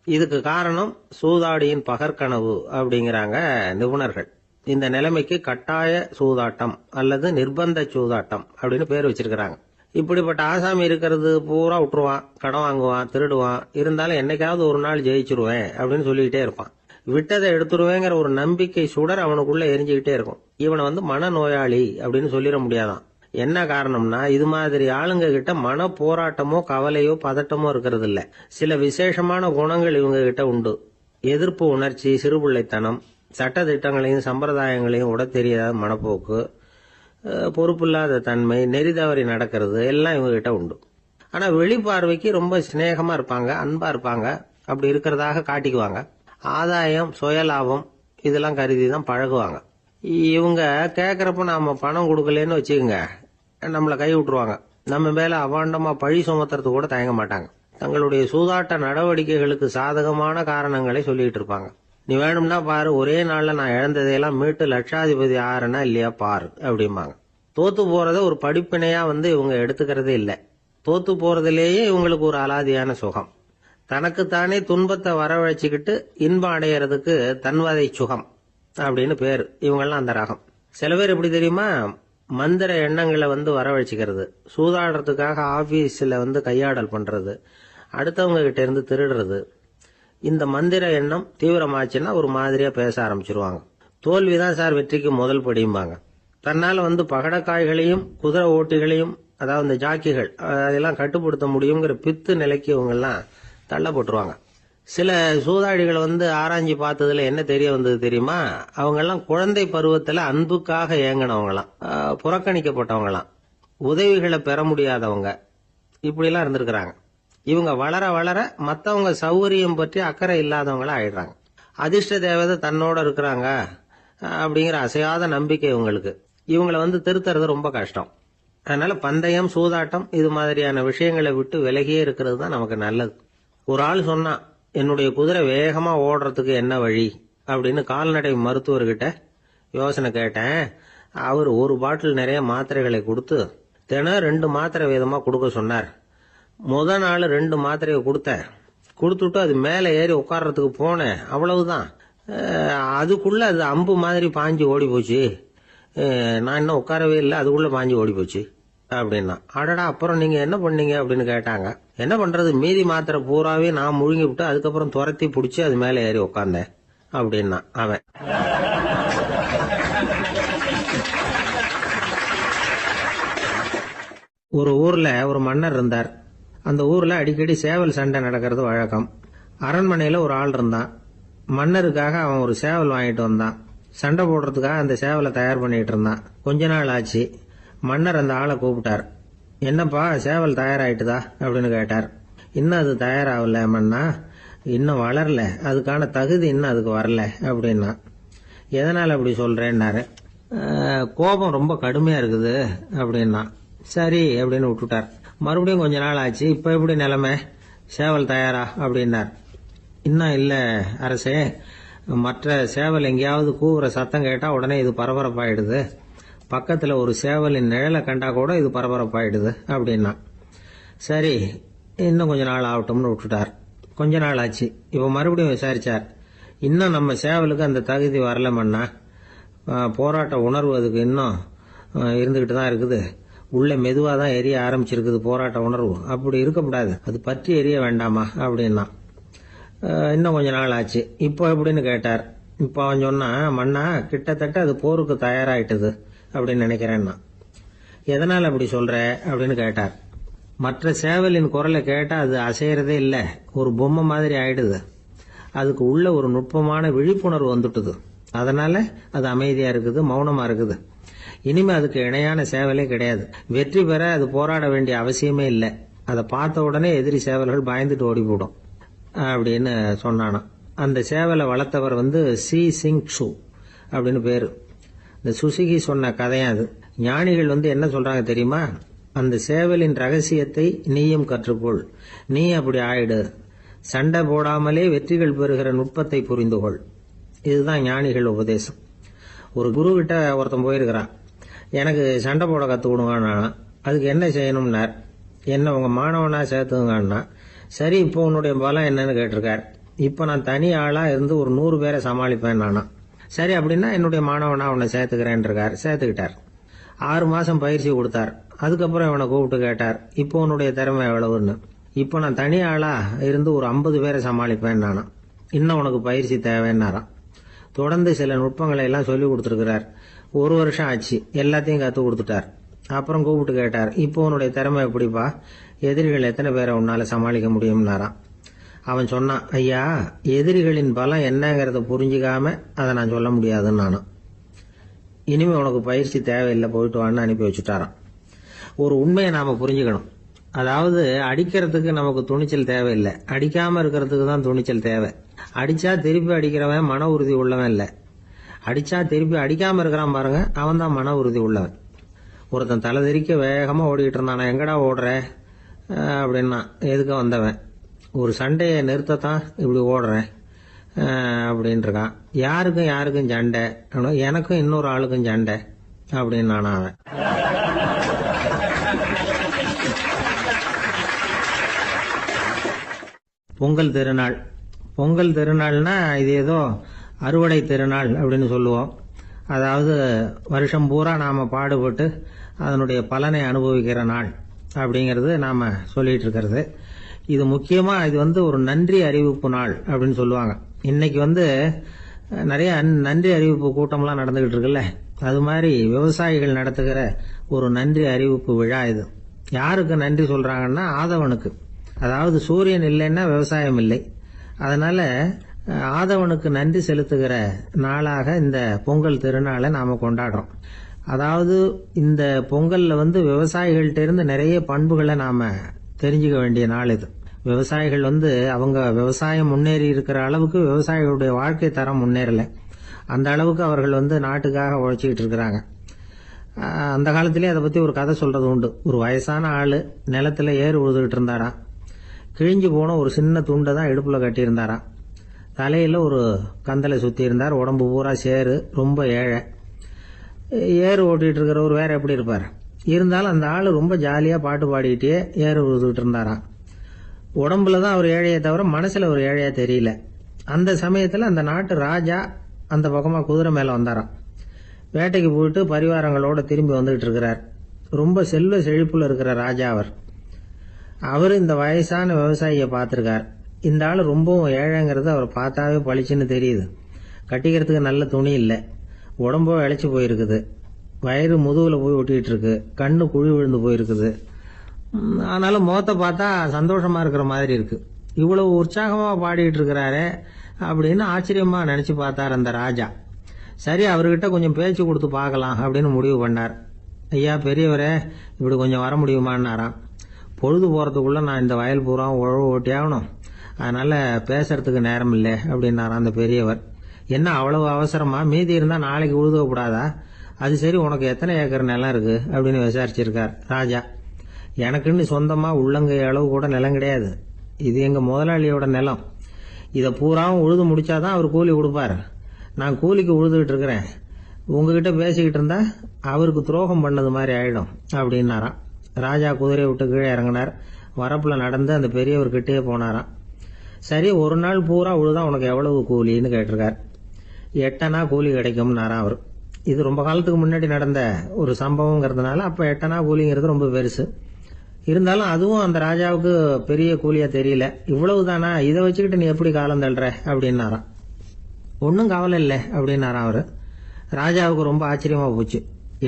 இதுக்கு காரணம் சூதாடியின் பகற்கனவு அப்படிங்கிறாங்க நிபுணர்கள். இந்த நிலைமைக்கு கட்டாய சூதாட்டம் அல்லது நிர்பந்த சூதாட்டம் அப்படின்னு பேர் வச்சிருக்கிறாங்க. இப்படிப்பட்ட ஆசாமி இருக்கிறது பூரா விட்டுருவான், கடன் வாங்குவான், திருடுவான். இருந்தாலும் என்னைக்காவது ஒரு நாள் ஜெயிச்சிருவேன் அப்படின்னு சொல்லிக்கிட்டே இருப்பான். விட்டதை எடுத்துருவேங்கிற ஒரு நம்பிக்கை சுடர் அவனுக்குள்ள எரிஞ்சுக்கிட்டே இருக்கும். இவனை மனநோயாளி அப்படின்னு சொல்லிட முடியாதான். என்ன காரணம்னா, இது மாதிரி ஆளுங்க கிட்ட மன போராட்டமோ கவலையோ பதட்டமோ இருக்கிறது இல்ல. சில விசேஷமான குணங்கள் இவங்க கிட்ட உண்டு. எதிர்ப்பு உணர்ச்சி, சிறுபிள்ளைத்தனம், சட்ட திட்டங்களையும் சம்பிரதாயங்களையும் உட தெரியாத மனப்போக்கு, பொறுப்பில்லாத தன்மை, நெறி தவறி நடக்கிறது எல்லாம் இவங்க கிட்ட உண்டு. ஆனா வெளிப்பார்வைக்கு ரொம்ப சிநேகமா இருப்பாங்க, அன்பா இருப்பாங்க. அப்படி இருக்கிறதாக காட்டிக்குவாங்க. ஆதாயம், சுயலாபம் இதெல்லாம் கருதி தான் பழகுவாங்க. இவங்க கேட்கறப்ப நாம பணம் கொடுக்கலன்னு வச்சுக்கோங்க, நம்மளை கை விட்டுருவாங்க. நம்ம மேல அபாண்டமா பழி சுமத்துறது கூட தயங்க மாட்டாங்க. தங்களுடைய சூதாட்ட நடவடிக்கைகளுக்கு சாதகமான காரணங்களை சொல்லிட்டு இருப்பாங்க. நீ வேணும்னா பாரு, ஒரே நாள்ல நான் இழந்ததையெல்லாம் மீட்டு லட்சாதிபதி ஆறனா இல்லையா பாரு அப்படிம்பாங்க. தோத்து போறத ஒரு படிப்பினையா இவங்க எடுத்துக்கிறதே இல்லை. தோத்து போறதுலேயே இவங்களுக்கு ஒரு அலாதியான சுகம். தனக்குத்தானே துன்பத்தை வரவழைச்சுக்கிட்டு இன்பம் அடையறதுக்கு தன்வதை சுகம் அப்படின்னு பேரு. இவங்கெல்லாம் அந்த ரகம். சில பேர் எப்படி தெரியுமா, மந்திர எண்ணங்களை வரவழைச்சிக்கிறது, சூதாடுறதுக்காக ஆபீஸ்ல கையாடல் பண்றது, அடுத்தவங்க கிட்ட இருந்து திருடுறது. இந்த மந்திர எண்ணம் தீவிரமாச்சுன்னா ஒரு மாதிரியா பேச ஆரம்பிச்சிருவாங்க. தோல்விதான் சார் வெற்றிக்கு முதல் படியும்பாங்க. தன்னால பகடக்காய்களையும் குதிரை ஓட்டிகளையும், அதாவது இந்த ஜாக்கிகள், அதெல்லாம் கட்டுப்படுத்த முடியுங்கிற பித்து நிலைக்கு இவங்க எல்லாம் தள்ளப்பட்டுருவாங்க. சில சூதாடிகள் ஆராய்ச்சி பார்த்ததுல என்ன தெரிய வந்தது தெரியுமா, அவங்க எல்லாம் குழந்தை பருவத்துல அன்புக்காக ஏங்கினவங்களாம், புறக்கணிக்கப்பட்டவங்களாம், உதவிகளை பெற முடியாதவங்க, இப்படி எல்லாம் இருந்திருக்கிறாங்க. இவங்க வளர வளர மத்தவங்க சௌகரியம் பற்றி அக்கறை இல்லாதவங்களா ஆயிடுறாங்க. அதிர்ஷ்ட தேவதை தன்னோட இருக்கிறாங்க அப்படிங்கிற அசையாத நம்பிக்கை இவங்களுக்கு. இவங்களை திருத்துறது ரொம்ப கஷ்டம். அதனால பந்தயம், சூதாட்டம் இது மாதிரியான விஷயங்களை விட்டு விலகியே இருக்கிறது தான் நமக்கு நல்லது. ஒரு ஆள் சொன்னான், என்னுடைய குதிரை வேகமா ஓடுறதுக்கு என்ன வழி அப்படின்னு கால்நடை மருத்துவர்கிட்ட யோசனை கேட்டேன். அவர் ஒரு பாட்டில் நிறைய மாத்திரைகளை கொடுத்து தினம் 2 மாத்திரை வீதமா கொடுக்க சொன்னார். முத நாள் 2 மாத்திரையை கொடுத்துட்டு அது மேல ஏறி உட்கார்றதுக்கு போனேன். அவ்வளவுதான். அதுக்குள்ள அது அம்பு மாதிரி பாஞ்சு ஓடி போச்சு. நான் இன்னும் உட்காரவே இல்லை, அதுக்குள்ள பாஞ்சு ஓடி போச்சு அப்படின்னா. அடடா, அப்புறம் நீங்க என்ன பண்ணீங்க அப்படின்னு கேட்டாங்க. என்ன பண்றது, மீதி மாத்திரை பூராவே நான் முழுங்கி விட்டு அதுக்கப்புறம் துரத்தி பிடிச்சி அது மேல ஏறி உட்கார்ந்தேன் அப்படின்னா அவன். ஒரு ஊர்ல ஒரு மன்னர் இருந்தார். அந்த ஊர்ல அடிக்கடி சேவல் சண்டை நடக்கிறது வழக்கம். அரண்மனையில ஒரு ஆள் இருந்தான். மன்னருக்காக அவன் ஒரு சேவல் வாங்கிட்டு வந்தான். சண்டை போடுறதுக்காக அந்த சேவலை தயார் பண்ணிட்டு இருந்தான். கொஞ்ச நாள் ஆச்சு. மன்னர் அந்த ஆளை கூப்பிட்டார். என்னப்பா, சேவல் தயாராயிட்டுதா அப்படின்னு கேட்டார். இன்னும் அது தயாராகல மன்னா, இன்னும் வளரல, அதுக்கான தகுதி இன்னும் அதுக்கு வரல அப்படின்னா. எதனால அப்படி சொல்றேன்னாரு. கோபம் ரொம்ப கடுமையா இருக்குது அப்படின்னா. சரி அப்படின்னு விட்டுட்டார். மறுபடியும் கொஞ்ச நாள் ஆச்சு. இப்ப எப்படி நிலைமை, சேவல் தயாரா அப்படின்னார். இன்னும் இல்ல அரசே, மற்ற சேவல் எங்கேயாவது கூவுற சத்தம் கேட்டா உடனே இது பரபரப்பாயிடுது. பக்கத்துல ஒரு சேவலின் நிழலை கண்டா கூட இது பரபரப்பாயிடுது அப்படின்னா. சரி, இன்னும் கொஞ்ச நாள் ஆகட்டும்னு விட்டுட்டார். கொஞ்ச நாள் ஆச்சு. இப்ப மறுபடியும் விசாரிச்சார். இன்னும் நம்ம சேவலுக்கு அந்த தகுதி வரலமன்னா, போராட்ட உணர்வு அதுக்கு இன்னும் இருந்துகிட்டு தான் இருக்குது. உள்ள மெதுவாக தான் எரிய ஆரம்பிச்சிருக்குது போராட்ட உணர்வு. அப்படி இருக்கக்கூடாது, அது பற்றி எரிய வேண்டாமா அப்படின்னா. இன்னும் கொஞ்ச நாள் ஆச்சு. இப்போ எப்படின்னு கேட்டார். இப்போ அவன் சொன்னா, மன்னா கிட்டத்தட்ட அது போருக்கு தயாராயிட்டது அப்படின்னு நினைக்கிறேன்னா. எதனால் அப்படி சொல்ற அப்படின்னு கேட்டார். மற்ற சேவலின் குரலை கேட்டா அது அசையறதே இல்லை, ஒரு பொம்மை மாதிரி ஆயிடுது. அதுக்கு உள்ள ஒரு நுட்பமான விழிப்புணர்வு வந்துட்டுது. அதனால அது அமைதியா இருக்குது, மௌனமா இருக்குது. இனிமே அதுக்கு இணையான சேவலே கிடையாது. வெற்றி பெற அது போராட வேண்டிய அவசியமே இல்லை. அதை பார்த்த உடனே எதிரி சேவல்கள் பயந்துட்டு ஓடி போடும் அப்படின்னு சொன்னானா. அந்த சேவலை வளர்த்தவர் சி சிங் சு அப்படின்னு பேரு. இந்த சுசுகி சொன்ன கதையா அது. ஞானிகள் என்ன சொல்றாங்க தெரியுமா? அந்த சேவலின் ரகசியத்தை நீயும் கற்றுக்கொள், நீ அப்படி ஆயிடு, சண்டை போடாமலே வெற்றிகள் பெறுகிற நுட்பத்தை புரிந்து கொள். இதுதான் ஞானிகள் உபதேசம். ஒரு குரு கிட்ட ஒருத்தன் போயிருக்கிறான். எனக்கு சண்டை போட கத்து கொடுங்கன்னா. அதுக்கு என்ன செய்யணும்னார். என்ன உங்க மாணவனா சேர்த்துங்கன்னா. சரி, இப்போ உன்னுடைய பலம் என்னன்னு கேட்டிருக்கார். இப்ப நான் தனி ஆளா இருந்து ஒரு 100 பேரை சமாளிப்பேன் நானா. சரி, அப்படின்னா என்னுடைய மாணவனா உன்னை சேர்த்துக்கிறேன் இருக்கார். சேர்த்துக்கிட்டார். 6 மாசம் பயிற்சி கொடுத்தார். அதுக்கப்புறம் இவனை கூப்பிட்டு கேட்டார், இப்போ உன்னுடைய திறமை எவ்வளவுன்னு. இப்போ நான் தனி ஆளா இருந்து ஒரு 50 பேரை சமாளிப்பேன் நானா. இன்னும் உனக்கு பயிற்சி தேவைன்னாராம். தொடர்ந்து சில நுட்பங்களை எல்லாம் சொல்லி கொடுத்துருக்கிறார். 1 வருஷம் ஆச்சு, எல்லாத்தையும் கத்து கொடுத்துட்டார். அப்புறம் கூப்பிட்டு கேட்டார், இப்போ உன்னுடைய திறமை எப்படிப்பா, எதிரிகள் எத்தனை பேரை உன்னால சமாளிக்க முடியும்னாராம். அவன் சொன்னான், ஐயா, எதிரிகளின் பலம் என்னங்கிறத புரிஞ்சுக்காம அதை நான் சொல்ல முடியாதுன்னு நானும். இனிமே உனக்கு பயிற்சி தேவையில்லை, போயிட்டு வான்னு அனுப்பி வச்சுட்டாராம். ஒரு உண்மையை நாம புரிஞ்சுக்கணும். அதாவது அடிக்கிறதுக்கு நமக்கு துணிச்சல் தேவையில்லை, அடிக்காம இருக்கிறதுக்கு தான் துணிச்சல் தேவை. அடிச்சா திருப்பி அடிக்கிறவன் மன உறுதி உள்ளவன் இல்லை, அடிச்சா திருப்பி அடிக்காம இருக்கிறான் பாருங்க, அவன் தான் மன உறுதி உள்ளவன். ஒருத்தன் தலை தெறிக்க வேகமா ஓடிக்கிட்டு இருந்தான். எங்கடா ஓடுற அப்படின்னா, எதுக்க வந்தவன். ஒரு சண்டையை நிறுத்தத்தான் இப்படி ஓடுறேன் அப்படின்னு இருக்கான். யாருக்கும் சண்டை, எனக்கும் இன்னொரு ஆளுக்கும் சண்டை அப்படின்னு நானா அவன். பொங்கல் திருநாள். பொங்கல் திருநாள்னா இது ஏதோ அறுவடை திருநாள் அப்படின்னு சொல்லுவோம். அதாவது வருஷம் பூரா நாம பாடுபட்டு அதனுடைய பலனை அனுபவிக்கிற நாள் அப்படிங்கிறது நாம சொல்லிட்டு இருக்கிறது. இது முக்கியமா இது ஒரு நன்றி அறிவிப்பு நாள் அப்படின்னு சொல்லுவாங்க. இன்னைக்கு நிறைய நன்றி அறிவிப்பு கூட்டம்லாம் நடந்துகிட்டு இருக்குல்ல, அது மாதிரி விவசாயிகள் நடத்துகிற ஒரு நன்றி அறிவிப்பு விழா இது. யாருக்கு நன்றி சொல்றாங்கன்னா, ஆதவனுக்கு. அதாவது சூரியன் இல்லைன்னா விவசாயம் இல்லை. அதனால ஆதவனுக்கு நன்றி செலுத்துகிற நாளாக இந்த பொங்கல் திருநாளை நாம கொண்டாடுறோம். அதாவது இந்த பொங்கல்ல விவசாயிகள்ட்ட இருந்து நிறைய பண்புகளை நாம தெரிஞ்சுக்க வேண்டிய நாள் இது. விவசாயிகள் அவங்க விவசாயம் முன்னேறி இருக்கிற அளவுக்கு விவசாயிகளுடைய வாழ்க்கை தரம் முன்னேறல. அந்த அளவுக்கு அவர்கள் நாட்டுக்காக உழைச்சிக்கிட்டு இருக்கிறாங்க. அந்த காலத்திலேயே அதை பத்தி ஒரு கதை சொல்றது உண்டு. ஒரு வயசான ஆளு நிலத்துல ஏறு உழுதுகிட்டு இருந்தாராம். கிழிஞ்சு போன ஒரு சின்ன துண்டை தான் இடுப்புல கட்டியிருந்தாராம். தலையில ஒரு கந்தலை சுத்தி இருந்தார். உடம்பு பூரா சேரு, ரொம்ப ஏழை. ஏறு ஓட்டிட்டு இருக்கிறவர் வேற எப்படி இருப்பார்? இருந்தாலும் அந்த ஆளு ரொம்ப ஜாலியா பாட்டு பாடிக்கிட்டே ஏறு உழுதுகிட்டு இருந்தாராம். உடம்புலதான் அவர் ஏழையை தவிர மனசுல ஒரு ஏழையா தெரியல. அந்த சமயத்துல அந்த நாட்டு ராஜா அந்த பக்கமா குதிரை மேல வந்தாராம். வேட்டைக்கு போயிட்டு பரிவாரங்களோட திரும்பி வந்துகிட்டு இருக்கிறார். ரொம்ப செல்வ செழிப்புல இருக்கிற ராஜா அவர். அவரு இந்த வயசான விவசாயிய பார்த்திருக்கார். இந்த ஆளு ரொம்பவும் ஏழைங்கிறது அவர் பார்த்தாவே பளிச்சுன்னு தெரியுது. கட்டிக்கிறதுக்கு நல்ல துணி இல்லை, உடம்போ இழைச்சி போயிருக்குது, வயிறு முதுகுல போய் ஒட்டிட்டு இருக்கு, கண்ணு குழி விழுந்து போயிருக்குது. ஆனாலும் முகத்தை பார்த்தா சந்தோஷமா இருக்கிற மாதிரி இருக்கு. இவ்வளவு உற்சாகமா பாடிட்டு இருக்கிறாரே அப்படின்னு ஆச்சரியமா நினைச்சு பார்த்தார் அந்த ராஜா. சரி, அவர்கிட்ட கொஞ்சம் பேச்சு கொடுத்து பார்க்கலாம் அப்படின்னு முடிவு பண்ணார். ஐயா பெரியவரே, இப்படி கொஞ்சம் வர முடியுமான்னாராம். பொழுது போறதுக்குள்ள நான் இந்த வயல் பூரா உழவு ஓட்டி ஆகணும், அதனால பேசுறதுக்கு நேரம் இல்லை அப்படின்னாராம் அந்த பெரியவர். என்ன அவ்வளவு அவசரமா? மீதி இருந்தா நாளைக்கு உழுதக்கூடாதா? அது சரி, உனக்கு எத்தனை ஏக்கர் நிலம் இருக்கு அப்படின்னு விசாரிச்சிருக்கார் ராஜா. எனக்குன்னு சொந்தமா உள்ளங்கை அளவு கூட நிலம் கிடையாது. இது எங்க முதலாளியோட நிலம். இதை பூராவும் உழுது முடிச்சாதான் அவர் கூலி கொடுப்பார். நான் கூலிக்கு உழுதுகிட்டு இருக்கிறேன். உங்ககிட்ட பேசிக்கிட்டு இருந்தா அவருக்கு துரோகம் பண்ணது மாதிரி ஆயிடும் அப்படின்னாராம். ராஜா குதிரையை விட்டு கீழே இறங்கினார். வரப்புல நடந்து அந்த பெரியவர்கிட்டயே போனாராம். சரி, ஒரு நாள் பூரா உழுதா உனக்கு எவ்வளவு கூலின்னு கேட்டிருக்கார். 8 அணா கூலி கிடைக்கும்னாராம் அவர். இது ரொம்ப காலத்துக்கு முன்னாடி நடந்த ஒரு சம்பவங்கிறதுனால அப்ப 8 அணா கூலிங்கிறது ரொம்ப பெருசு. இருந்தாலும் அதுவும் அந்த ராஜாவுக்கு பெரிய கூலியா தெரியல. இவ்வளவுதானா, இதை வச்சுக்கிட்டு நீ எப்படி காலம் தள்ளுற அப்படின்னாராம். ஒன்னும் கவலை இல்லை அப்படின்னாராம் அவரு. ராஜாவுக்கு ரொம்ப ஆச்சரியமா போச்சு.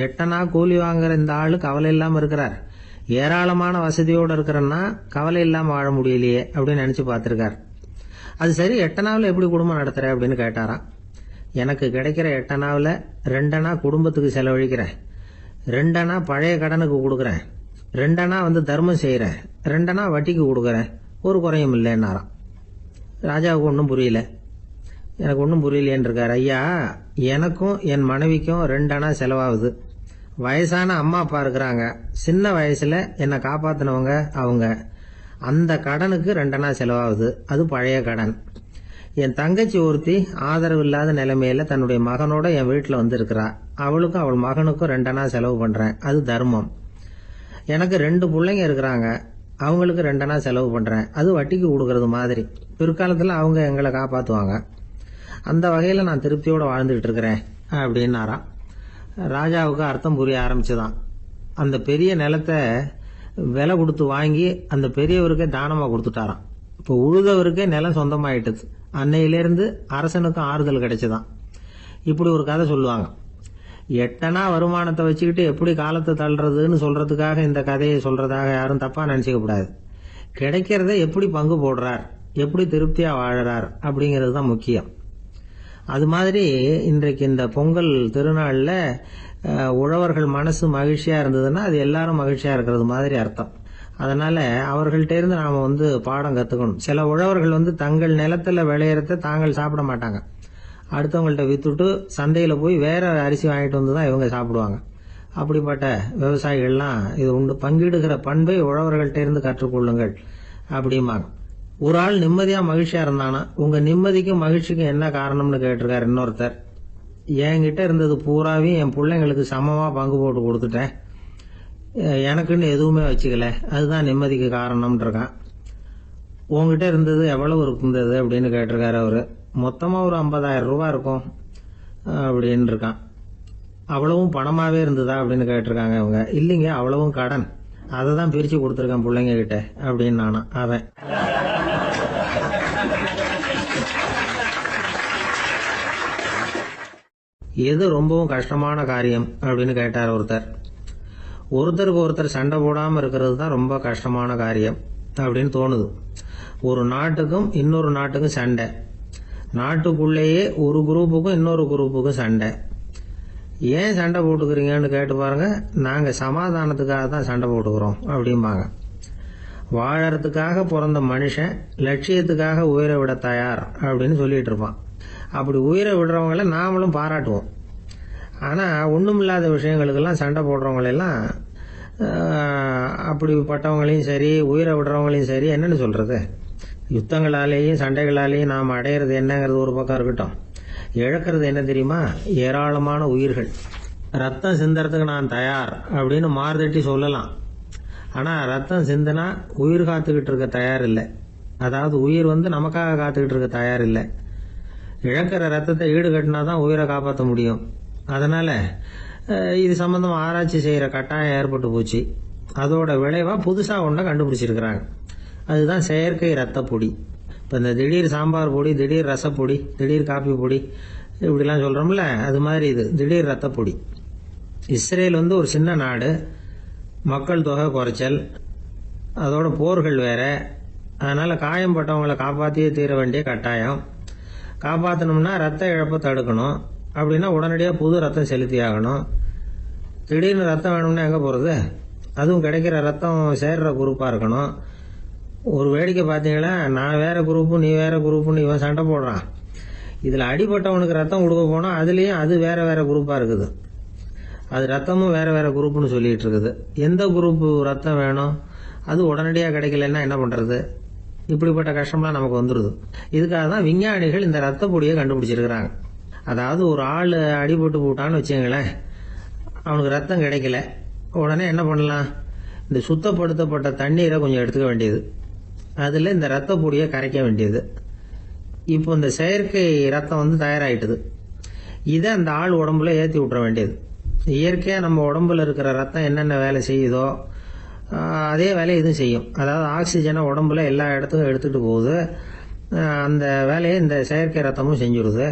8 அணா கூலி வாங்குற இந்த ஆளு கவலை இல்லாம இருக்கிறார், ஏராளமான வசதியோடு இருக்கிறன்னா கவலை இல்லாமல் வாழ முடியலையே அப்படின்னு நினச்சி பார்த்துருக்கார். அது சரி, 8 நாவில் எப்படி குடும்பம் நடத்துகிற அப்படின்னு கேட்டாராம். எனக்கு கிடைக்கிற 8 நாவில் 2 குடும்பத்துக்கு செலவழிக்கிறேன், 2 பழைய கடனுக்கு கொடுக்குறேன், 2 தர்மம் செய்கிறேன், 2 வட்டிக்கு கொடுக்குறேன், ஒரு குறையும் இல்லைன்னாராம். ராஜாவுக்கு ஒன்றும் புரியல. எனக்கு ஒன்றும் புரியலேன்னு இருக்கார். ஐயா, எனக்கும் என் மனைவிக்கும் 2 செலவாகுது. வயசான அம்மா அப்பா இருக்கிறாங்க, சின்ன வயசில் என்னை காப்பாற்றினவங்க அவங்க. அந்த கடனுக்கு 2 செலவாகுது, அது பழைய கடன். என் தங்கச்சி ஒருத்தி ஆதரவு இல்லாத நிலைமையில தன்னுடைய மகனோட என் வீட்டில் இருக்கிறா. அவளுக்கும் அவள் மகனுக்கும் 2 செலவு பண்ணுறேன், அது தர்மம். எனக்கு 2 பிள்ளைங்க இருக்கிறாங்க, அவங்களுக்கு 2 செலவு பண்ணுறேன், அது வட்டிக்கு கொடுக்கறது மாதிரி. பிற்காலத்தில் அவங்க எங்களை காப்பாற்றுவாங்க. அந்த வகையில் நான் திருப்தியோடு வாழ்ந்துகிட்டு இருக்கிறேன் அப்படின்னாராம். ராஜாவுக்கு அர்த்தம் புரிய ஆரம்பிச்சுதான். அந்த பெரிய நிலத்தை விலை கொடுத்து வாங்கி அந்த பெரியவருக்கே தானமாக கொடுத்துட்டாராம். இப்போ உழுதவருக்கே நிலம் சொந்தமாயிட்டது. அன்னையிலேருந்து அரசனுக்கும் ஆறுதல் கிடைச்சுதான். இப்படி ஒரு கதை சொல்லுவாங்க. 8 வருமானத்தை வச்சுக்கிட்டு எப்படி காலத்தை தள்ளுறதுன்னு சொல்றதுக்காக இந்த கதையை சொல்றதாக யாரும் தப்பா நினைச்சுக்க கூடாது. கிடைக்கிறத எப்படி பங்கு போடுறார், எப்படி திருப்தியா வாழறார் அப்படிங்கிறது தான் முக்கியம். அது மாதிரி இன்றைக்கு இந்த பொங்கல் திருநாளில் உழவர்கள் மனசு மகிழ்ச்சியா இருந்ததுன்னா அது எல்லாரும் மகிழ்ச்சியா இருக்கிறது மாதிரி அர்த்தம். அதனால அவர்கள்ட்ட இருந்து நாம பாடம் கத்துக்கணும். சில உழவர்கள் தங்கள் நிலத்துல விளையறத தாங்கள் சாப்பிட மாட்டாங்க, அடுத்தவங்கள்ட்ட வித்துட்டு சந்தையில போய் வேற அரிசி வாங்கிட்டு வந்து தான் இவங்க சாப்பிடுவாங்க. அப்படிப்பட்ட விவசாயிகள்லாம் இது உண்டு. பங்கிடுகிற பண்பை உழவர்கள்ட்ட இருந்து கற்றுக்கொள்ளுங்கள் அப்படிம்பாங்க. ஒரு ஆள் நிம்மதியா மகிழ்ச்சியா இருந்தானா, உங்க நிம்மதிக்கும் மகிழ்ச்சிக்கும் என்ன காரணம்னு கேட்டிருக்காரு இன்னொருத்தர். என்கிட்ட இருந்தது பூராவையும் என் பிள்ளைங்களுக்கு சமமா பங்கு போட்டு கொடுத்துட்டேன், எனக்குன்னு எதுவுமே வச்சுக்கல, அதுதான் நிம்மதிக்கு காரணம்னு இருக்கான். உங்ககிட்ட இருந்தது எவ்வளவு இருந்தது அப்படின்னு கேட்டிருக்காரு அவரு. மொத்தமா ஒரு 50,000 ரூபாய் இருக்கும் அப்படின்னு இருக்கான். அவ்வளவும் பணமாவே இருந்ததா அப்படின்னு கேட்டிருக்காங்க அவங்க. இல்லைங்க, அவ்வளவும் கடன், அதை தான் பிரிச்சு கொடுத்துருக்கேன் பிள்ளைங்க கிட்ட அப்படின்னு நானா. அவன் எது ரொம்பவும் கஷ்டமான காரியம் அப்படின்னு கேட்டார் ஒருத்தர். ஒருத்தருக்கு ஒருத்தர் சண்டை போடாம இருக்கிறது தான் ரொம்ப கஷ்டமான காரியம் அப்படின்னு தோணுது. ஒரு நாட்டுக்கும் இன்னொரு நாட்டுக்கும் சண்டை, நாட்டுக்குள்ளேயே ஒரு குரூப்புக்கும் இன்னொரு குரூப்புக்கும் சண்டை. ஏன் சண்டை போட்டுக்கிறீங்கன்னு கேட்டு பாருங்க. நாங்க சமாதானத்துக்காக தான் சண்டை போட்டுக்கிறோம் அப்படிம்பாங்க. வாழறதுக்காக பிறந்த மனுஷன் லட்சியத்துக்காக உயிரை விட தயார் அப்படின்னு சொல்லிட்டு இருப்பான். அப்படி உயிரை விடுறவங்கள நாமளும் பாராட்டுவோம். ஆனா ஒண்ணுமில்லாத விஷயங்களுக்கெல்லாம் சண்டை போடுறவங்களெல்லாம், அப்படிப்பட்டவங்களையும் சரி உயிரை விடுறவங்களையும் சரி என்னன்னு சொல்றது? யுத்தங்களாலேயும் சண்டைகளாலேயும் நாம் அடையிறது என்னங்கிறது ஒரு பக்கம் இருக்கட்டும், இழக்கிறது என்ன தெரியுமா? ஏராளமான உயிர்கள். ரத்தம் சிந்தறதுக்கு நான் தயார் அப்படின்னு மார்தட்டி சொல்லலாம். ஆனா ரத்தம் சிந்தினா உயிர் காத்துக்கிட்டு இருக்க தயார் இல்லை. அதாவது உயிர் நமக்காக காத்துக்கிட்டு இருக்க தயார் இல்லை. இழக்கிற ரத்தத்தை ஈடு கட்டினாதான் உயிரை காப்பாற்ற முடியும். அதனால இது சம்பந்தம் ஆராய்ச்சி செய்யற கட்டாயம் ஏற்பட்டு போச்சு. அதோட விளைவா புதுசா ஒன்றை கண்டுபிடிச்சிருக்கிறாங்க. அதுதான் செயற்கை ரத்த பொடி. இப்போ இந்த திடீர் சாம்பார் பொடி, திடீர் ரசப்பொடி, திடீர் காப்பி பொடி இப்படிலாம் சொல்றோம்ல, அது மாதிரி இது திடீர் ரத்த பொடி. இஸ்ரேல் ஒரு சின்ன நாடு, மக்கள் தொகை குறைச்சல், அதோட போர்கள் வேற. அதனால காயம்பட்டவங்களை காப்பாற்றியே தீர வேண்டிய கட்டாயம். காப்பாற்றணும்னா ரத்த இழப்பை தடுக்கணும். அப்படின்னா உடனடியாக புது ரத்தம் செலுத்தி ஆகணும். திடீர்னு ரத்தம் வேணும்னா எங்கே போகிறது? அதுவும் கிடைக்கிற ரத்தம் சேர்ற குரூப்பாக இருக்கணும். ஒரு வேடிக்கை பார்த்தீங்களா, நான் வேற குரூப்பு நீ வேற குரூப்புன்னு இவன் சண்டை போடுறான். இதில் அடிபட்டவனுக்கு ரத்தம் கொடுக்க போனால் அதுலேயும் அது வேற வேற குரூப்பாக இருக்குது. அது ரத்தமும் வேற வேற குரூப்புன்னு சொல்லிட்டு இருக்குது. எந்த குரூப்பு ரத்தம் வேணும், அது உடனடியாக கிடைக்கலன்னா என்ன பண்ணுறது? இப்படிப்பட்ட கஷ்டம்லாம் நமக்கு வந்துடுது. இதுக்காக தான் விஞ்ஞானிகள் இந்த ரத்த பொடியை கண்டுபிடிச்சிருக்கிறாங்க. அதாவது ஒரு ஆள் அடிபட்டு போட்டான்னு வச்சுங்களேன், அவனுக்கு ரத்தம் கிடைக்கல, உடனே என்ன பண்ணலாம்? இந்த சுத்தப்படுத்தப்பட்ட தண்ணீரை கொஞ்சம் எடுத்துக்க வேண்டியது, அதில் இந்த ரத்த பொடியை கரைக்க வேண்டியது. இப்போ இந்த செயற்கை ரத்தம் தயாராகிட்டுது. இதை அந்த ஆள் உடம்புல ஏற்றி விட்டுற வேண்டியது. இயற்கையாக நம்ம உடம்புல இருக்கிற ரத்தம் என்னென்ன வேலை செய்யுதோ அதே வேலையை இதுவும் செய்யும். அதாவது ஆக்சிஜனை உடம்புல எல்லா இடத்துக்கும் எடுத்துகிட்டு போகுது. அந்த வேலையை இந்த செயற்கை ரத்தமும் செஞ்சுடுது.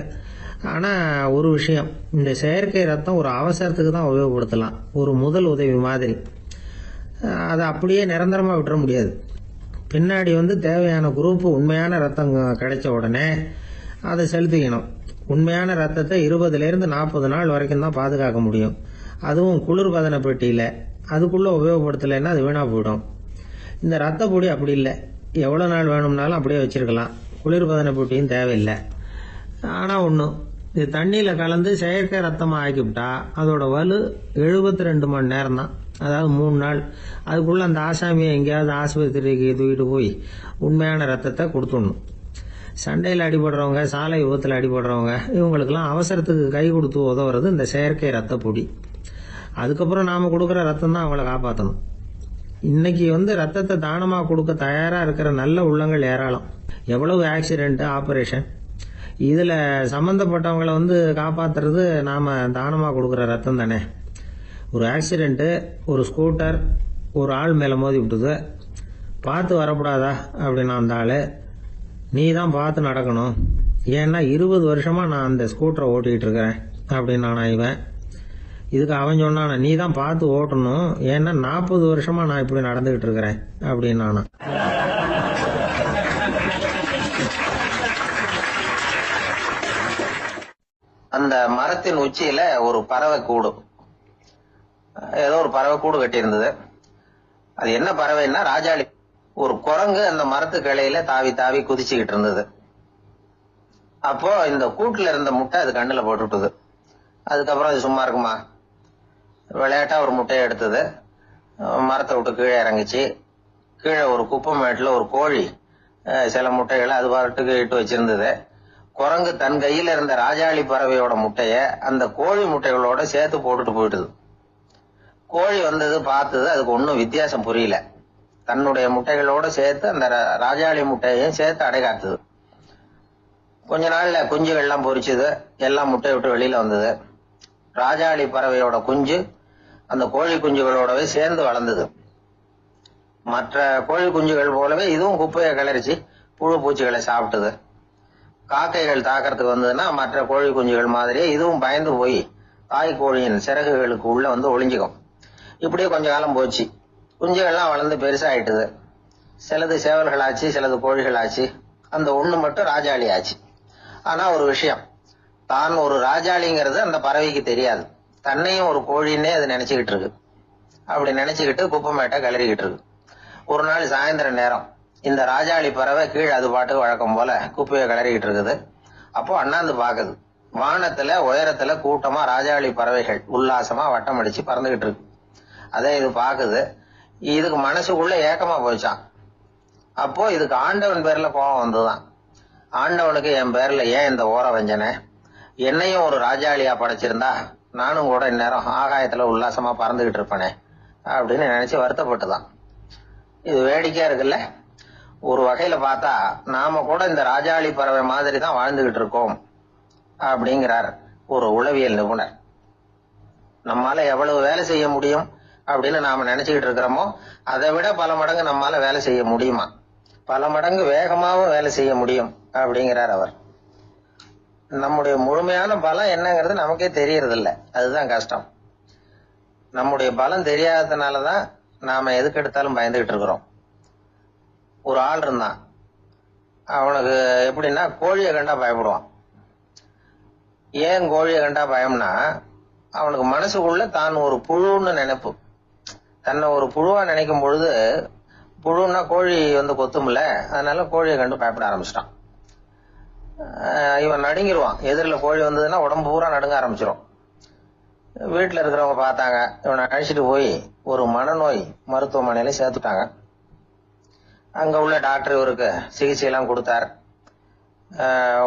ஆனால் ஒரு விஷயம், இந்த செயற்கை ரத்தம் ஒரு அவசரத்துக்கு தான் உபயோகப்படுத்தலாம், ஒரு முதல் உதவி மாதிரி. அதை அப்படியே நிரந்தரமாக விட்டுற முடியாது. பின்னாடி தேவையான குரூப் உண்மையான ரத்தம் கிடைச்ச உடனே அதை செலுத்திக்கணும். உண்மையான ரத்தத்தை 20லேருந்து 40 நாள் வரைக்கும் தான் பாதுகாக்க முடியும். அதுவும் குளிர்பதன பெட்டியில். அதுக்குள்ளே உபயோகப்படுத்தலைன்னா அது வீணாக போயிடும். இந்த ரத்த பொடி அப்படி இல்லை, எவ்வளோ நாள் வேணும்னாலும் அப்படியே வச்சிருக்கலாம். குளிர்பதன பெட்டியும் தேவையில்லை. ஆனால் ஒன்று, இது தண்ணியில் கலந்து செயற்கை ரத்தமாக ஆக்கிவிட்டா அதோட வலு 72 மணி நேரம் தான், அதாவது 3 நாள். அதுக்குள்ளே அந்த ஆசாமியை எங்கேயாவது ஆஸ்பத்திரிக்கு தூக்கிட்டு போய் உண்மையான ரத்தத்தை கொடுத்துடணும். சண்டையில் அடிபடுறவங்க, சாலை விபத்தில் அடிபடுறவங்க, இவங்களுக்கெல்லாம் அவசரத்துக்கு கை கொடுத்து உதவுறது இந்த செயற்கை ரத்த பொடி. அதுக்கப்புறம் நாம் கொடுக்குற ரத்தம் தான் அவங்கள காப்பாற்றணும். இன்னைக்கு ரத்தத்தை தானமாக கொடுக்க தயாராக இருக்கிற நல்ல உள்ளங்கள் ஏராளம். எவ்வளவு ஆக்சிடென்ட், ஆப்ரேஷன், இதில் சம்மந்தப்பட்டவங்களை காப்பாற்றுறது நாம் தானமாக கொடுக்குற ரத்தம் தானே. ஒரு ஆக்சிடென்ட்டு, ஒரு ஸ்கூட்டர் ஒரு ஆள் மேலே மோதி விட்டுது. பார்த்து வரக்கூடாதா அப்படின்னா அந்த ஆள், நீ தான் பார்த்து நடக்கணும், ஏன்னா 20 வருஷமாக நான் அந்த ஸ்கூட்டரை ஓட்டிகிட்டு இருக்கிறேன் அப்படின்னு இவன். இதுக்கு அவன் சொன்னான, நீ தான் பார்த்து ஓட்டணும், ஏன்னா 40 வருஷமாக நான் இப்படி நடந்துகிட்டு இருக்கிறேன் அப்படின்னு. அந்த மரத்தின் உச்சியில ஒரு பறவை கூடு, ஏதோ ஒரு பறவை கூடு கட்டி இருந்தது. அது என்ன பறவைன்னா ராஜாளி. ஒரு குரங்கு அந்த மரத்து கிளையில தாவி தாவி குதிச்சுக்கிட்டு இருந்தது. அப்போ இந்த கூட்டுல இருந்த முட்டை அது கண்ணுல போட்டுவிட்டது. அதுக்கப்புறம் அது சும்மா இருக்குமா, விளையாட்டா ஒரு முட்டையை எடுத்தது, மரத்தை விட்டு கீழே இறங்குச்சு. கீழே ஒரு குப்பை மேட்டுல ஒரு கோழி சில முட்டைகளை அது பாட்டுக்கு இட்டு வச்சிருந்தது. குரங்கு தன் கையில இருந்த ராஜாளி பறவையோட முட்டைய அந்த கோழி முட்டைகளோட சேர்த்து போட்டுட்டு போயிட்டுது. கோழி வந்தது, பார்த்தது, அதுக்கு ஒன்னும் வித்தியாசம் புரியல. தன்னுடைய முட்டைகளோட சேர்த்து அந்த ராஜாளி முட்டையையும் சேர்த்து அடைகாத்துது. கொஞ்ச நாள்ல குஞ்சுகள்லாம் பொரிச்சுது, எல்லாம் முட்டையை விட்டு வெளியில வந்தது. ராஜாளி பறவையோட குஞ்சு அந்த கோழி குஞ்சுகளோடவே சேர்ந்து வளர்ந்தது. மற்ற கோழி குஞ்சுகள் போலவே இதுவும் குப்பையை கிளறிச்சு புழு பூச்சிகளை சாப்பிட்டது. காக்கைகள் தாக்கிறதுக்கு வந்ததுன்னா மற்ற கோழி குஞ்சுகள் மாதிரியே இதுவும் பயந்து போய் தாய் கோழியின் சிறகுகளுக்கு உள்ள ஒளிஞ்சுக்கும். இப்படியே கொஞ்ச காலம் போச்சு. குஞ்சுகள்லாம் வளர்ந்து பெருசாயிட்டுது. சிலது சேவல்களாச்சு, சிலது கோழிகளாச்சு. அந்த ஒண்ணு மட்டும் ராஜாளி ஆச்சு. ஆனா ஒரு விஷயம், தான் ஒரு ராஜாளிங்கிறது அந்த பறவைக்கு தெரியாது. தன்னையும் ஒரு கோழின்னே அது நினைச்சுக்கிட்டு இருக்கு. அப்படி நினைச்சுக்கிட்டு குப்பை மேட்டை கிளறிக்கிட்டு இருக்கு. ஒரு நாள் சாயந்தர நேரம் இந்த ராஜாளி பறவை கீழே அது பாட்டுக்கு வழக்கம் போல குப்பையை கிளறிக்கிட்டு இருக்குது. அப்போ அண்ணாந்து பாக்குது. வானத்துல உயரத்துல கூட்டமா ராஜாளி பறவைகள் உல்லாசமா வட்டம் அடிச்சு பறந்துகிட்டு இருக்கு. அதை இது பாக்குது. இதுக்கு மனசுக்குள்ள ஏக்கமா போச்சான். அப்போ இதுக்கு ஆண்டவன் பேர்ல கோபம் வந்துதான். ஆண்டவனுக்கு என் பேர்ல ஏன் இந்த ஓர வஞ்சனை, என்னையும் ஒரு ராஜாளியா படைச்சிருந்தா நானும் கூட இந்நேரம் ஆகாயத்துல உல்லாசமா பறந்துகிட்டு இருப்பேனே அப்படின்னு நினைச்சு வருத்தப்பட்டுதான். இது வேடிக்கையா இருக்குல்ல. ஒரு வகையில பார்த்தா நாம கூட இந்த ராஜாளி பறவை மாதிரி தான் வாழ்ந்துகிட்டு இருக்கோம் அப்படிங்கிறார் ஒரு உளவியல் நிபுணர். நம்மால எவ்வளவு வேலை செய்ய முடியும் அப்படின்னு நாம நினைச்சுக்கிட்டு இருக்கிறோமோ அதை விட பல மடங்கு நம்மால வேலை செய்ய முடியுமா, பல மடங்கு வேகமாவும் வேலை செய்ய முடியும் அப்படிங்கிறார் அவர். நம்முடைய முழுமையான பலம் என்னங்கிறது நமக்கே தெரியறது இல்ல, அதுதான் கஷ்டம். நம்முடைய பலம் தெரியாததுனாலதான் நாம எதுக்கு எடுத்தாலும் பயந்துகிட்டு இருக்கிறோம். ஒரு ஆள் இருந்தான், அவனுக்கு எப்படின்னா கோழியை கண்டா பயப்படுவான். ஏன் கோழியை கண்டா பயம்னா, அவனுக்கு மனசுக்குள்ள தான் ஒரு புழுன்னு நினைப்பு. தன்னை ஒரு புழுவா நினைக்கும் பொழுது, புழுன்னா கோழி கொத்தும்ல, அதனால கோழியை கண்டு பயப்பட ஆரம்பிச்சிட்டான். இவன் நடுங்கிடுவான். எதிரில் கோழி வந்ததுன்னா உடம்பு பூரா நடுங்க ஆரம்பிச்சிடும். வீட்டுல இருக்கிறவங்க பார்த்தாங்க. இவனை அழைச்சிட்டு போய் ஒரு மனநோய் மருத்துவமனையில சேர்த்துட்டாங்க. அங்க உள்ள டாக்டர் இவருக்கு சிகிச்சை எல்லாம் கொடுத்தார்.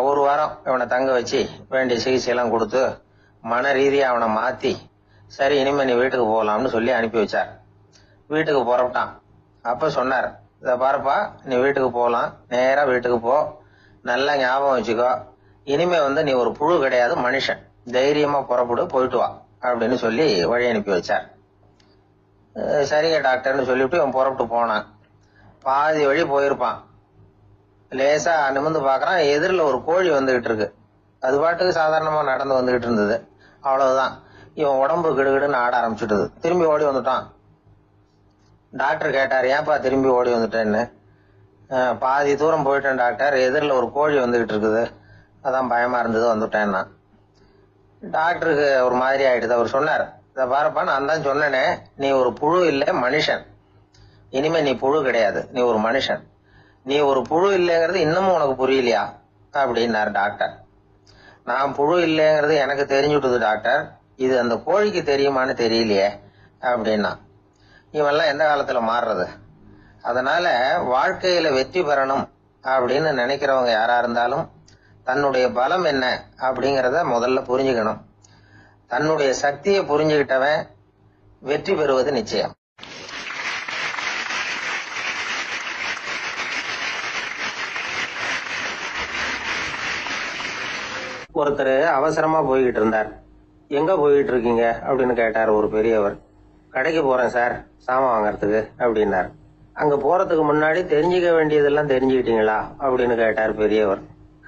ஒரு வாரம் இவனை தங்க வச்சு வேண்டிய சிகிச்சை எல்லாம் கொடுத்து மன ரீதியா அவனை மாத்தி, சரி இனிமே நீ வீட்டுக்கு போகலாம்னு சொல்லி அனுப்பி வச்சார். வீட்டுக்கு புறப்பட்டான். அப்ப சொன்னார், இத பாருப்பா, நீ வீட்டுக்கு போகலாம், நேரா வீட்டுக்கு போ, நல்லா ஞாபகம் வச்சுக்கோ, இனிமே நீ ஒரு புழு கிடையாது, மனுஷன், தைரியமா புறப்படு, போயிட்டு வா அப்படின்னு சொல்லி வழி அனுப்பி வச்சார். சரிங்க டாக்டர்னு சொல்லிவிட்டு இவன் புறப்பட்டு போனான். பாதி வழி போயிருப்பான். லேசா நிமிர்ந்து பாக்குறான், எதிரில் ஒரு கோழி வந்துகிட்டு இருக்கு. அது பாட்டுக்கு சாதாரணமா நடந்து வந்துகிட்டு இருந்தது. அவ்வளவுதான், இவன் உடம்பு கிடுகிடுன்னு ஆட ஆரம்பிச்சுட்டது. திரும்பி ஓடி வந்துட்டான். டாக்டர் கேட்டார், ஏன்பா திரும்பி ஓடி வந்துட்டேன்னு. பாதி தூரம் போயிட்டேன் டாக்டர், எதிரில் ஒரு கோழி வந்துகிட்டு இருக்குது, அதான் பயமா இருந்தது வந்துட்டேன்னா. டாக்டருக்கு ஒரு மாதிரி ஆயிடுது. அவர் சொன்னார், இதை பாருப்பா, நான் தான் சொன்னேனே, நீ ஒரு புழு இல்லை மனுஷன், இனிமே நீ புழு கிடையாது, நீ ஒரு மனுஷன். நீ ஒரு புழு இல்லைங்கிறது இன்னமும் உனக்கு புரியலையா அப்படின்னாரு டாக்டர். நான் புழு இல்லைங்கிறது எனக்கு தெரிஞ்சுட்டுது டாக்டர், இது அந்த கோழிக்கு தெரியுமான்னு தெரியலையே அப்படின்னா. இவெல்லாம் எந்த காலத்துல மாறுறது? அதனால வாழ்க்கையில வெற்றி பெறணும் அப்படின்னு நினைக்கிறவங்க யாரா இருந்தாலும் தன்னுடைய பலம் என்ன அப்படிங்கிறத முதல்ல புரிஞ்சுக்கணும். தன்னுடைய சக்தியை புரிஞ்சுக்கிட்டவன் வெற்றி பெறுவது நிச்சயம். ஒருத்தர் அவசரமா போய்கிட்டு இருந்தார். எங்க போயிட்டு இருக்கீங்க அப்படின்னு கேட்டார் ஒரு பெரியவர். கடைக்கு போறேன் சார், சாமான் வாங்கறதுக்கு அப்படின்னார். அங்க போறதுக்கு முன்னாடி தெரிஞ்சுக்க வேண்டியதெல்லாம் தெரிஞ்சுக்கிட்டீங்களா அப்படின்னு கேட்டார் பெரியவர்.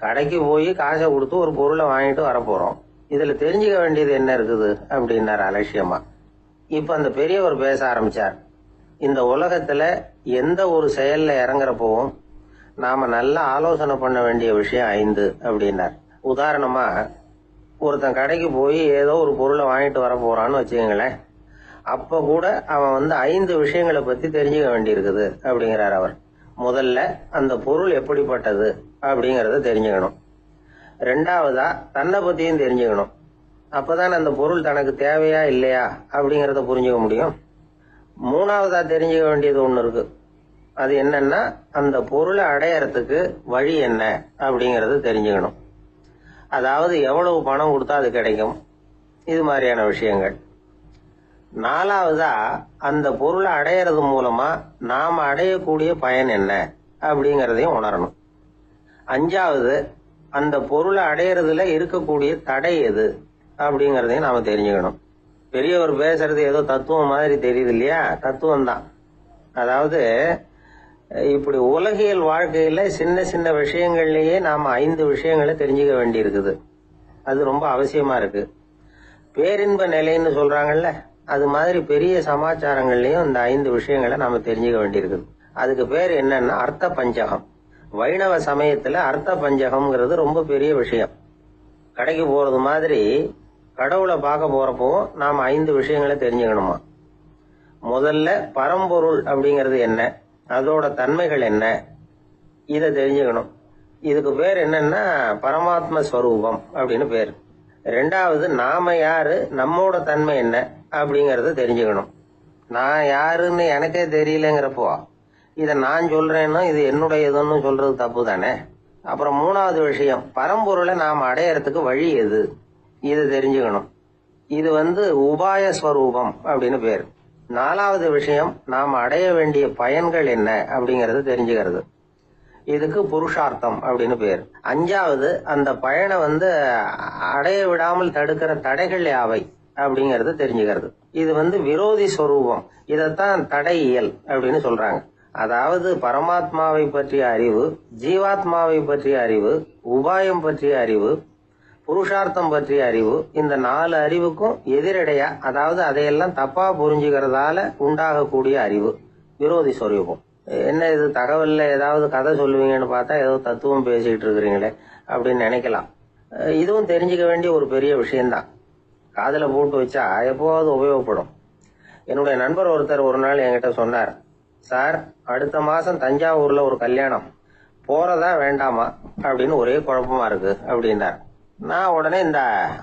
கடைக்கு போய் காசை கொடுத்து ஒரு பொருளை வாங்கிட்டு வரப்போறோம், இதுல தெரிஞ்சுக்க வேண்டியது என்ன இருக்குது அப்படின்னார் அலட்சியமா. இப்ப அந்த பெரியவர் பேச ஆரம்பிச்சார். இந்த உலகத்துல எந்த ஒரு செயல்ல இறங்குறப்பவும் நாம நல்லா ஆலோசனை பண்ண வேண்டிய விஷயம் 5 அப்படின்னார். உதாரணமா, ஒருத்தன் கடைக்கு போய் ஏதோ ஒரு பொருளை வாங்கிட்டு வர போறான்னு வச்சுக்கோங்களேன். அப்ப கூட அவன் 5 விஷயங்களை பத்தி தெரிஞ்சுக்க வேண்டியிருக்குது அப்படிங்கிறார் அவர். முதல்ல அந்த பொருள் எப்படிப்பட்டது அப்படிங்கறத தெரிஞ்சுக்கணும். 2வதா தன்னை பத்தியும் தெரிஞ்சுக்கணும். அப்பதான் அந்த பொருள் தனக்கு தேவையா இல்லையா அப்படிங்கறத புரிஞ்சுக்க முடியும். 3வதா தெரிஞ்சுக்க வேண்டியது ஒண்ணு இருக்கு. அது என்னன்னா, அந்த பொருளை அடையறதுக்கு வழி என்ன அப்படிங்கறது தெரிஞ்சுக்கணும். அதாவது எவ்வளவு பணம் கொடுத்தா அது கிடைக்கும், இது மாதிரியான விஷயங்கள். 4வதா அந்த பொருளை அடையிறது மூலமா நாம அடையக்கூடிய பயன் என்ன அப்படிங்கறதையும் உணரணும். 5வது அந்த பொருளை அடையறதுல இருக்கக்கூடிய தடை எது அப்படிங்கறதையும் நாம தெரிஞ்சுக்கணும். பெரியவர் பேசுறது ஏதோ தத்துவம் மாதிரி தெரியுது இல்லையா? தத்துவம் தான். அதாவது இப்படி உலகியல் வாழ்க்கையில சின்ன சின்ன விஷயங்கள்லயே நாம 5 விஷயங்களை தெரிஞ்சுக்க வேண்டி இருக்குது. அது ரொம்ப அவசியமா இருக்கு. பேரின்ப நிலைன்னு சொல்றாங்கல்ல, அது மாதிரி பெரிய சமாச்சாரங்கள்லயும் இந்த 5 விஷயங்களை நாம தெரிஞ்சுக்க வேண்டியிருக்குது. அதுக்கு பேர் என்னன்னா அர்த்த பஞ்சகம். வைணவ சமயத்துல அர்த்த பஞ்சகம்ங்கிறது ரொம்ப பெரிய விஷயம். கடைக்கு போறது மாதிரி கடவுளை பார்க்க போறப்போ நாம 5 விஷயங்களை தெரிஞ்சுக்கணுமா. முதல்ல பரம்பொருள் அப்படிங்கிறது என்ன, அதோட தன்மைகள் என்ன, இதை தெரிஞ்சுக்கணும். இதுக்கு பேர் என்னன்னா பரமாத்ம ஸ்வரூபம் அப்படின்னு பேர். 2வது நாம யாரு, நம்மோட தன்மை என்ன அப்படிங்கறத தெரிஞ்சுக்கணும். நான் யாருன்னு எனக்கே தெரியலங்கிறப்போ இத நான் சொல்றேன்னா இது என்னுடையதுன்னு சொல்றது தப்பு தானே. அப்புறம் 3வது விஷயம், பரம்பொருளை நாம் அடையறதுக்கு வழி எது, இது தெரிஞ்சுக்கணும். இது உபாய ஸ்வரூபம் அப்படின்னு பேர். 4வது விஷயம், நாம் அடைய வேண்டிய பயன்கள் என்ன அப்படிங்கறது தெரிஞ்சுக்கிறது. இதுக்கு புருஷார்த்தம் அப்படின்னு பேர். 5வது அந்த பயனை அடைய விடாமல் தடுக்கிற தடைகள் யாவை அப்படிங்கறது தெரிஞ்சுக்கிறது. இது விரோதி ஸ்வரூபம். இதத்தான் தடையியல் அப்படின்னு சொல்றாங்க. அதாவது பரமாத்மாவை பற்றிய அறிவு, ஜீவாத்மாவை பற்றிய அறிவு, உபாயம் பற்றிய அறிவு, புருஷார்த்தம் பற்றிய அறிவு, இந்த 4 அறிவுக்கும் எதிரடையா, அதாவது அதையெல்லாம் தப்பா புரிஞ்சுக்கிறதால உண்டாகக்கூடிய அறிவு விரோதி ஸ்வரூபம். என்ன இது தகவல்ல ஏதாவது கதை சொல்லுவீங்கன்னு பார்த்தா ஏதோ தத்துவம் பேசிக்கிட்டு இருக்கிறீங்களே அப்படின்னு நினைக்கலாம். இதுவும் தெரிஞ்சுக்க வேண்டிய ஒரு பெரிய விஷயம்தான். காதுல போட்டு வச்சா எப்போவாவது உபயோகப்படும். என்னுடைய நண்பர் ஒருத்தர் ஒரு நாள் என்கிட்ட சொன்னார், சார் அடுத்த மாசம் தஞ்சாவூர்ல ஒரு கல்யாணம், போறதா வேண்டாமா அப்படின்னு ஒரே குழப்பமா இருக்கு அப்படின்னார். நான் உடனே இந்த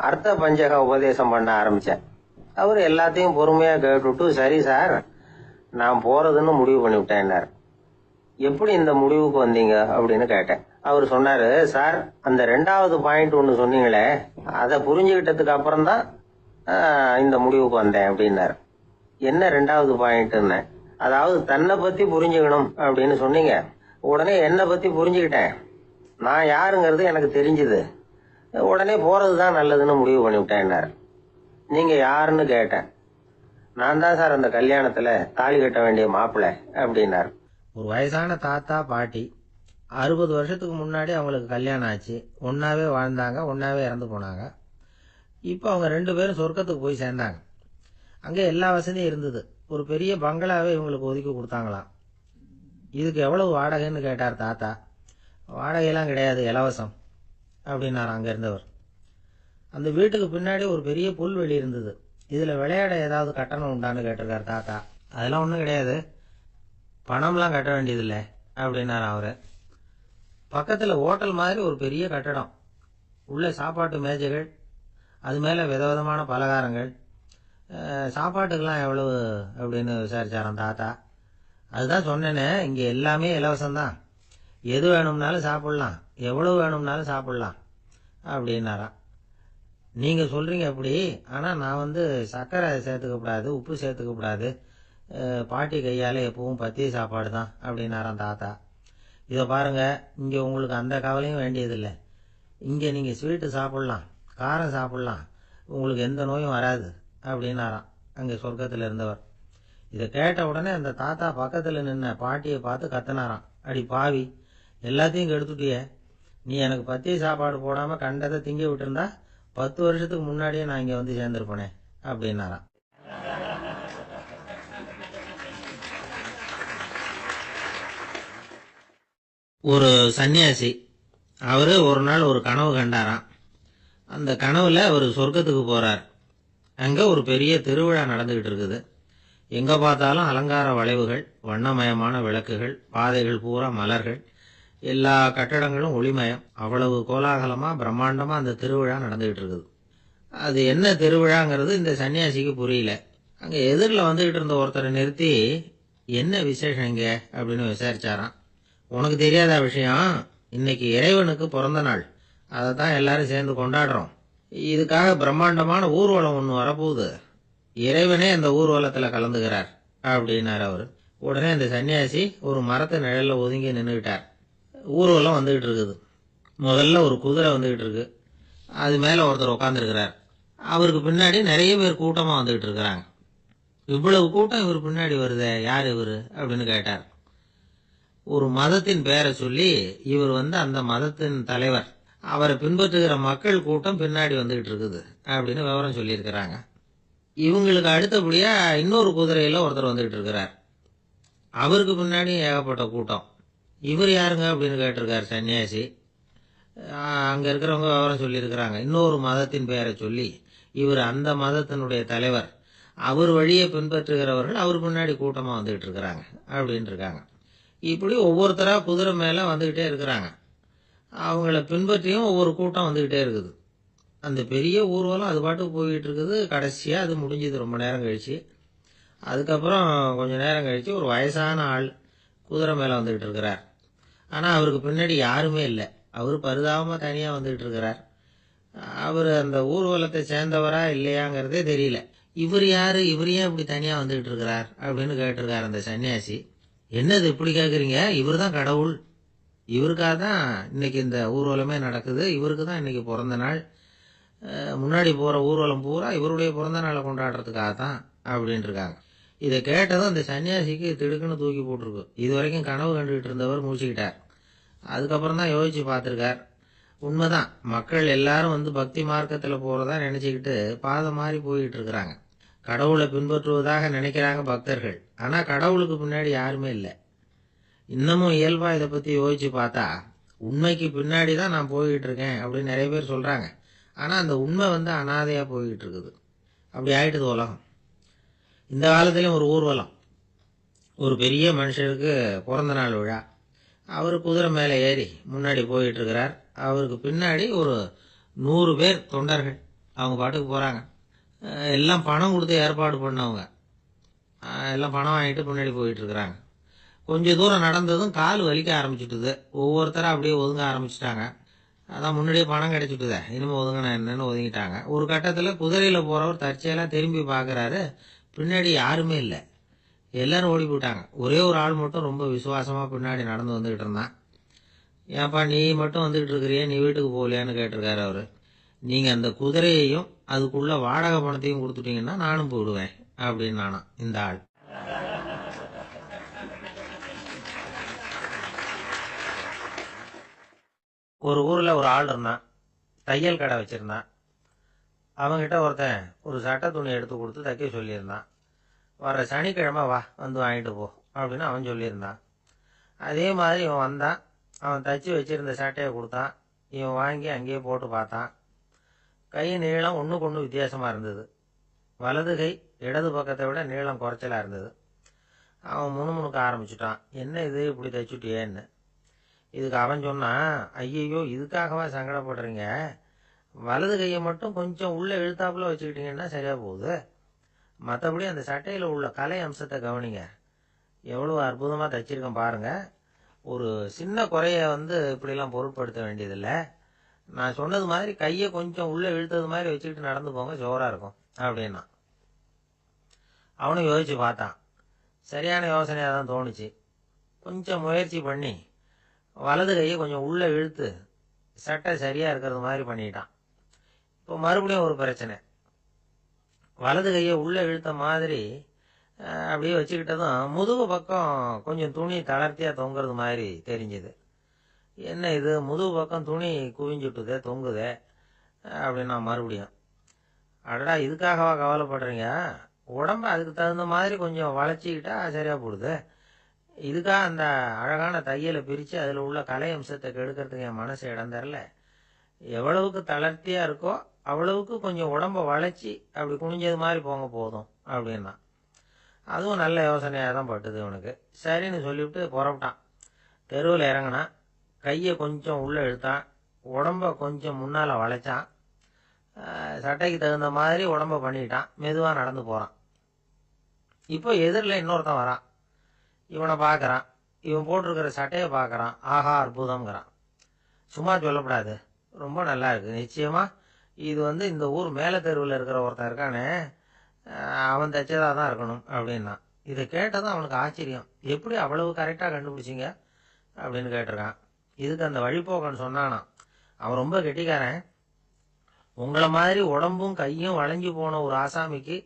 அர்த்த பஞ்சக உபதேசம் பண்ண ஆரம்பிச்சேன். அவர் எல்லாத்தையும் பொறுமையா கேட்டுட்டு, சரி சார் நான் போறதுன்னு முடிவு பண்ணிவிட்டேன்னார். எப்படி இந்த முடிவுக்கு வந்தீங்க அப்படின்னு கேட்டேன். அவர் சொன்னாரு, சார் அந்த 2வது பாயிண்ட் ஒண்ணு சொன்னீங்களே, அதை புரிஞ்சுக்கிட்டதுக்கு அப்புறம் தான் இந்த முடிவுக்கு வந்தேன் அப்படின்னாரு. என்ன 2வது பாயிண்ட்ன்னு? அதாவது தன்னை பத்தி புரிஞ்சுக்கணும் அப்படின்னு சொன்னீங்க. உடனே என்னை பத்தி புரிஞ்சுக்கிட்டேன், நான் யாருங்கிறது எனக்கு தெரிஞ்சுது, உடனே போறதுதான் நல்லதுன்னு முடிவு பண்ணிவிட்டேன்னாரு. நீங்க யாருன்னு கேட்டேன். நான் தான் சார் அந்த கல்யாணத்துல தாலி கட்ட வேண்டிய மாப்பிள்ளை அப்படின்னாரு. ஒரு வயசான தாத்தா பாட்டி 60 வருஷத்துக்கு முன்னாடி அவங்களுக்கு கல்யாணம் ஆச்சு. ஒன்னாவே வாழ்ந்தாங்க, ஒன்னாவே இறந்து போனாங்க. இப்போ அவங்க 2 பேரும் சொர்க்கத்துக்கு போய் சேர்ந்தாங்க. அங்கே எல்லா வசதியும் இருந்தது. ஒரு பெரிய பங்களாவே இவங்களுக்கு ஒதுக்கி கொடுத்தாங்களாம். இதுக்கு எவ்வளவு வாடகைன்னு கேட்டார் தாத்தா. வாடகையெல்லாம் கிடையாது, இலவசம் அப்படின்னார் அங்க இருந்தவர். அந்த வீட்டுக்கு பின்னாடி ஒரு பெரிய புல்வெளி இருந்தது. இதுல விளையாட ஏதாவது கட்டணம் உண்டான்னு கேட்டிருக்காரு தாத்தா. அதெல்லாம் ஒன்றும் கிடையாது, பணம்லாம் கட்ட வேண்டியதில்லை அப்படின்னார் அவரு. பக்கத்துல ஹோட்டல் மாதிரி ஒரு பெரிய கட்டடம், உள்ள சாப்பாட்டு மேஜைகள், அது மேல விதவிதமான பலகாரங்கள். சாப்பாட்டுக்கெல்லாம் எவ்வளவு அப்படின்னு விசாரிச்சாராம் தாத்தா. அதுதான் சொன்னேனே, இங்க எல்லாமே இலவசம்தான், எது வேணும்னாலும் சாப்பிடலாம், எவ்வளவு வேணும்னாலும் சாப்பிடலாம் அப்படின்னாராம். நீங்க சொல்றீங்க அப்படி, ஆனா நான் சர்க்கரை சேர்த்துக்க கூடாது, உப்பு சேர்த்துக்க கூடாது, பாட்டி கையால எப்பவும் பத்திய சாப்பாடு தான் அப்படின்னாராம் தாத்தா. இதை பாருங்க, இங்க உங்களுக்கு அந்த கவலையும் வேண்டியதில்லை. இங்க நீங்க ஸ்வீட்டு சாப்பிடலாம், காரம் சாப்பிடலாம், உங்களுக்கு எந்த நோயும் வராது அப்படின்னாராம் அங்க சொர்க்கத்துல இருந்தவர். இதை கேட்ட உடனே அந்த தாத்தா பக்கத்துல நின்ன பாட்டியை பார்த்து கத்தினாராம். அடி பாவி, எல்லாத்தையும் கெடுத்துட்டிய, நீ எனக்கு பத்திய சாப்பாடு போடாம கண்டதை திங்க விட்டுருந்தா 10 வருஷத்துக்கு முன்னாடியே நான் இங்க சேர்ந்திருப்பேனே அப்படின்னாராம். ஒரு சன்னியாசி, அவரு ஒரு நாள் ஒரு கனவு கண்டாராம். அந்த கனவுல அவர் சொர்க்கத்துக்கு போறார். அங்க ஒரு பெரிய திருவிழா நடந்துகிட்டு இருக்குது. எங்க பார்த்தாலும் அலங்கார வளைவுகள், வண்ணமயமான விளக்குகள், பாதைகள் பூரா மலர்கள், எல்லா கட்டடங்களும் ஒளிமயம். அவ்வளவு கோலாகலமா பிரம்மாண்டமா அந்த திருவிழா நடந்துகிட்டு இருக்குது. அது என்ன திருவிழாங்கிறது இந்த சன்னியாசிக்கு புரியல. அங்க எதிரில் வந்துகிட்டு இருந்த ஒருத்தரை நிறுத்தி, என்ன விசேஷம் இங்க அப்படின்னு விசாரிச்சாராம். உனக்கு தெரியாத விஷயம், இன்னைக்கு இறைவனுக்கு பிறந்த நாள், அதை தான் எல்லாரும் சேர்ந்து கொண்டாடுறோம். இதுக்காக பிரம்மாண்டமான ஊர்வலம் ஒன்று வரப்போகுது, இறைவனே அந்த ஊர்வலத்துல கலந்துகிறார் அப்படின்னாரு அவரு. உடனே அந்த சன்னியாசி ஒரு மரத்து நிழல்ல ஒதுங்கி நின்றுகிட்டார். ஊர்வலம் வந்துகிட்டு இருக்குது. முதல்ல ஒரு குதிரை வந்துகிட்டு இருக்கு, அது மேல ஒருத்தர் உட்காந்துருக்கிறார். அவருக்கு பின்னாடி நிறைய பேர் கூட்டமா வந்துகிட்டு இருக்கிறாங்க. இவ்வளவு கூட்டம் இவர் பின்னாடி வருதே, யார் இவரு அப்படின்னு கேட்டார். ஒரு மதத்தின் பெயரை சொல்லி, இவர் அந்த மதத்தின் தலைவர், அவரை பின்பற்றுகிற மக்கள் கூட்டம் பின்னாடி வந்துகிட்டு இருக்குது அப்படின்னு விவரம் சொல்லியிருக்கிறாங்க. இவங்களுக்கு அடுத்தபடியா இன்னொரு குதிரையில ஒருத்தர் வந்துகிட்டு இருக்கிறார். அவருக்கு பின்னாடி ஏகப்பட்ட கூட்டம். இவர் யாருங்க அப்படின்னு கேட்டிருக்காரு சன்னியாசி. அங்க இருக்கிறவங்க விவரம் சொல்லியிருக்கிறாங்க. இன்னொரு மதத்தின் பெயரை சொல்லி, இவர் அந்த மதத்தினுடைய தலைவர், அவர் வழியை பின்பற்றுகிறவர்கள் அவர் பின்னாடி கூட்டமா வந்துகிட்டு இருக்கிறாங்க அப்படின்னு இருக்காங்க. இப்படி ஒவ்வொருத்தரா குதிரை மேல வந்துகிட்டே இருக்கிறாங்க. அவங்கள பின்பற்றியும் ஒவ்வொரு கூட்டம் வந்துகிட்டே இருக்குது. அந்த பெரிய ஊர்வலம் அது பாட்டுக்கு போயிட்டு இருக்குது. கடைசியா அது முடிஞ்சது ரொம்ப நேரம் கழிச்சு. அதுக்கப்புறம் கொஞ்ச நேரம் கழிச்சு ஒரு வயசான ஆள் குதிரை மேல வந்துகிட்டு இருக்கிறார். ஆனா அவருக்கு பின்னாடி யாருமே இல்லை. அவர் பரிதாபமா தனியா வந்துகிட்டு இருக்கிறார். அவர் அந்த ஊர்வலத்தை சேர்ந்தவரா இல்லையாங்கிறதே தெரியல. இவர் யாரு, இவர் ஏன் இப்படி தனியா வந்துகிட்டு இருக்கிறார் அப்படின்னு கேட்டிருக்காரு அந்த சன்னியாசி. என்னது இப்படி கேக்குறீங்க, இவர் தான் கடவுள், இவருக்காக தான் இன்னைக்கு இந்த ஊர்வலமே நடக்குது, இவருக்கு தான் இன்னைக்கு பிறந்த நாள், முன்னாடி போற ஊர்வலம் பூரா இவருடைய பிறந்த நாளை கொண்டாடுறதுக்காக தான் அப்படின்னு இருக்காங்க. இதை கேட்டதும் அந்த சன்னியாசிக்கு திடுக்குன்னு தூக்கி போட்டிருக்கு. இது வரைக்கும் கனவு கண்டுகிட்டு இருந்தவர் மூச்சுக்கிட்டார். அதுக்கப்புறம் தான் யோசிச்சு பார்த்திருக்கார். உண்மைதான், மக்கள் எல்லாரும் பக்தி மார்க்கத்துல போறதா நினைச்சுக்கிட்டு பாதை மாறி போயிட்டு இருக்கிறாங்க. கடவுளை பின்பற்றுவதாக நினைக்கிறாங்க பக்தர்கள், ஆனா கடவுளுக்கு பின்னாடி யாருமே இல்லை. இன்னமும் இயல்பா இதை பத்தி யோசிச்சு பார்த்தா, உண்மைக்கு பின்னாடி தான் நான் போய்கிட்டு இருக்கேன் அப்படின்னு நிறைய பேர் சொல்றாங்க. ஆனா அந்த உண்மை அனாதையா போய்கிட்டு இருக்குது. அப்படி ஆயிட்டுது உலகம். இந்த காலத்திலயும் ஒரு ஊர்வலம், ஒரு பெரிய மனுஷருக்கு பிறந்த நாள் விழா. அவர் குதிரை மேல ஏறி முன்னாடி போயிட்டு இருக்கிறார். அவருக்கு பின்னாடி ஒரு 100 பேர் தொண்டர்கள், அவங்க பாட்டுக்கு போறாங்க. எல்லாம் பணம் கொடுத்து ஏற்பாடு பண்ணவங்க, எல்லாம் பணம் வாங்கிட்டு முன்னாடி போயிட்டு இருக்கிறாங்க. கொஞ்ச தூரம் நடந்ததும் கால் வலிக்க ஆரம்பிச்சுட்டுது. ஒவ்வொருத்தரா அப்படியே ஒதுங்க ஆரம்பிச்சுட்டாங்க. அதான் முன்னாடியே பணம் கிடைச்சிட்டுதே, இனிமே ஒதுங்கினா என்னன்னு ஒதுங்கிட்டாங்க. ஒரு கட்டத்துல குதிரையில போறவர் தற்செயலா திரும்பி பாக்குறாரு, பின்னாடி யாருமே இல்லை, எல்லாரும் ஓடி போயிட்டாங்க. ஒரே ஒரு ஆள் மட்டும் ரொம்ப விசுவாசமா பின்னாடி நடந்து வந்துகிட்டு இருந்தான். ஏன்பா நீ மட்டும் வந்துகிட்டு இருக்கிறியே, நீ வீட்டுக்கு போகலையான்னு கேட்டிருக்காரு அவரு. நீங்க அந்த குதிரையையும் அதுக்குள்ள வாடகை பணத்தையும் கொடுத்துட்டீங்கன்னா நானும் போயிடுவேன் அப்படின்னு நானா இந்த ஆள். ஒரு ஊர்ல ஒரு ஆள் இருந்தான், தையல் கடை வச்சிருந்தான். அவங்கிட்ட ஒருத்தன் ஒரு சட்டை துணி எடுத்து கொடுத்து தைக்க சொல்லியிருந்தான். வர சனிக்கிழமை வா, வந்து வாங்கிட்டு போ அப்படின்னு அவன் சொல்லியிருந்தான். அதே மாதிரி இவன் வந்தான். அவன் தச்சு வச்சிருந்த சட்டையை கொடுத்தான். இவன் வாங்கி அங்கேயே போட்டு பார்த்தான். கை நீளம் ஒன்றுக்கு ஒன்று வித்தியாசமாக இருந்தது. வலது கை இடது பக்கத்தை விட நீளம் குறைச்சலாக இருந்தது. அவன் முணுமுணுக்க ஆரம்பிச்சுட்டான், என்ன இது இப்படி தைச்சுட்டியேன்னு. இதுக்கு அவன் சொன்னான், ஐயையோ இதுக்காகவா சங்கடப்படுறீங்க, வலது கையை மட்டும் கொஞ்சம் உள்ளே இழுத்தாப்புல வச்சுக்கிட்டீங்கன்னா சரியாக போகுது. மற்றபடி அந்த சட்டையில் உள்ள கலை அம்சத்தை கவனிங்க, எவ்வளோ அற்புதமாக தைச்சிருக்கேன் பாருங்க. ஒரு சின்ன குறைய இப்படிலாம் பொருட்படுத்த வேண்டியதில்லை. நான் சொன்னது மாதிரி கையை கொஞ்சம் உள்ளே இழுத்தது மாதிரி வச்சுக்கிட்டு நடந்து போங்க, ஜோராக இருக்கும் அப்படின்னா. அவனும் யோசிச்சு பார்த்தான். சரியான யோசனையாக தான் தோணுச்சு. கொஞ்சம் முயற்சி பண்ணி வலது கையை கொஞ்சம் உள்ளே இழுத்து சட்டை சரியாக இருக்கிறது மாதிரி பண்ணிட்டான். இப்போ மறுபடியும் ஒரு பிரச்சனை. வலது கையை உள்ளே இழுத்த மாதிரி அப்படியே வச்சுக்கிட்டதும் முதுகு பக்கம் கொஞ்சம் துணி தளர்த்தியாக தொங்குறது மாதிரி தெரிஞ்சுது. என்ன இது, முதுகு பக்கம் துணி குவிஞ்சுட்டுதே, தொங்குதே அப்படின்னா மறுபடியும், அடடா இதுக்காகவா கவலைப்படுறீங்க, உடம்ப அதுக்கு தகுந்த மாதிரி கொஞ்சம் வளைச்சிக்கிட்டா சரியாக போடுது. இதுக்காக அந்த அழகான தையலை பிரித்து அதில் உள்ள கலை அம்சத்தை கெடுக்கிறதுக்கு என் மனசு இடம் தரல. எவ்வளவுக்கு தளர்த்தியாக இருக்கோ அவ்வளவுக்கு கொஞ்சம் உடம்ப வளைச்சி அப்படி குனிஞ்சது மாதிரி போங்க போதும் அப்படின்னா. அதுவும் நல்ல யோசனையாக தான் பட்டுது இவனுக்கு. சரின்னு சொல்லிவிட்டு புறப்பட்டான். தெருவில் இறங்கினான். கையை கொஞ்சம் உள்ளே இழுத்தான். உடம்ப கொஞ்சம் முன்னால் வளைச்சான். சட்டைக்கு தகுந்த மாதிரி உடம்ப பண்ணிட்டான். மெதுவாக நடந்து போகிறான். இப்போ எதிரில் இன்னொருத்தன் வரான். இவனை பார்க்குறான். இவன் போட்டிருக்கிற சட்டையை பார்க்குறான். ஆஹா அற்புதம்ங்கிறான். சும்மா சொல்லப்படாது, ரொம்ப நல்லா இருக்குது. நிச்சயமாக இது இந்த ஊர் மேலே தெருவில் இருக்கிற ஒருத்தன் இருக்கானே, அவன் தைச்சதாக தான் இருக்கணும் அப்படின்னா. இதை கேட்டதும் அவனுக்கு ஆச்சரியம். எப்படி அவ்வளவு கரெக்டாக கண்டுபிடிச்சிங்க அப்படின்னு கேட்டிருக்கான். இதுக்கு அந்த வழிபோக்கன்னு சொன்னானான், அவன் ரொம்ப கெட்டிக்காரன். உங்களை மாதிரி உடம்பும் கையும் வளைஞ்சு போன ஒரு ஆசாமிக்கு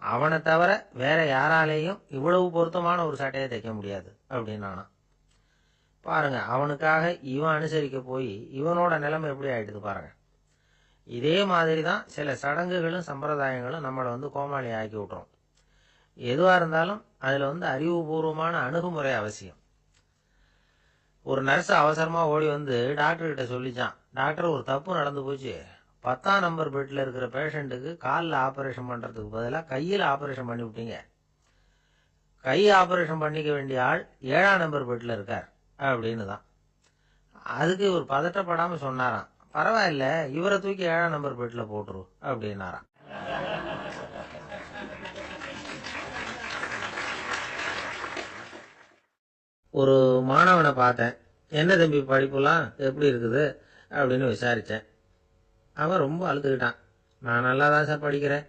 அவனை தவிர வேற யாராலேயும் இவ்வளவு பொருத்தமான ஒரு சட்டையை தைக்க முடியாது அப்படின்னானா. பாருங்க, அவனுக்காக இவன் அனுசரிக்க போய் இவனோட நிலைமை எப்படி ஆயிடுது பாருங்க. இதே மாதிரி தான் சில சடங்குகளும் சம்பிரதாயங்களும் நம்மளை கோமாளி ஆக்கி விட்டுரும். எதுவாக இருந்தாலும் அதில் அறிவுபூர்வமான அணுகுமுறை அவசியம். ஒரு நர்ஸ் அவசரமாக ஓடி டாக்டர்கிட்ட சொல்லிச்சான், டாக்டர் ஒரு தப்பு நடந்து போச்சு, 10ஆம் நம்பர் பெட்டில் இருக்கிற பேஷண்ட்டுக்கு காலில் ஆப்ரேஷன் பண்ணுறதுக்கு பதிலாக கையில் ஆப்ரேஷன் பண்ணி விட்டீங்க. கை ஆப்ரேஷன் பண்ணிக்க வேண்டிய ஆள் 7ஆம் நம்பர் பெட்டில் இருக்கார் அப்படின்னு தான். அதுக்கு ஒரு பதட்டப்படாமல் சொன்னாராம், பரவாயில்ல இவரை தூக்கி 7ஆம் நம்பர் பெட்டில் போட்டுரு அப்படின்னாராம். ஒரு மாணவனை பார்த்தேன். என்ன தம்பி படிப்புலாம் எப்படி இருக்குது அப்படின்னு விசாரித்தேன். அவன் ரொம்ப அழுதுகிட்டான். நான் நல்லா தான் சார் படிக்கிறேன்,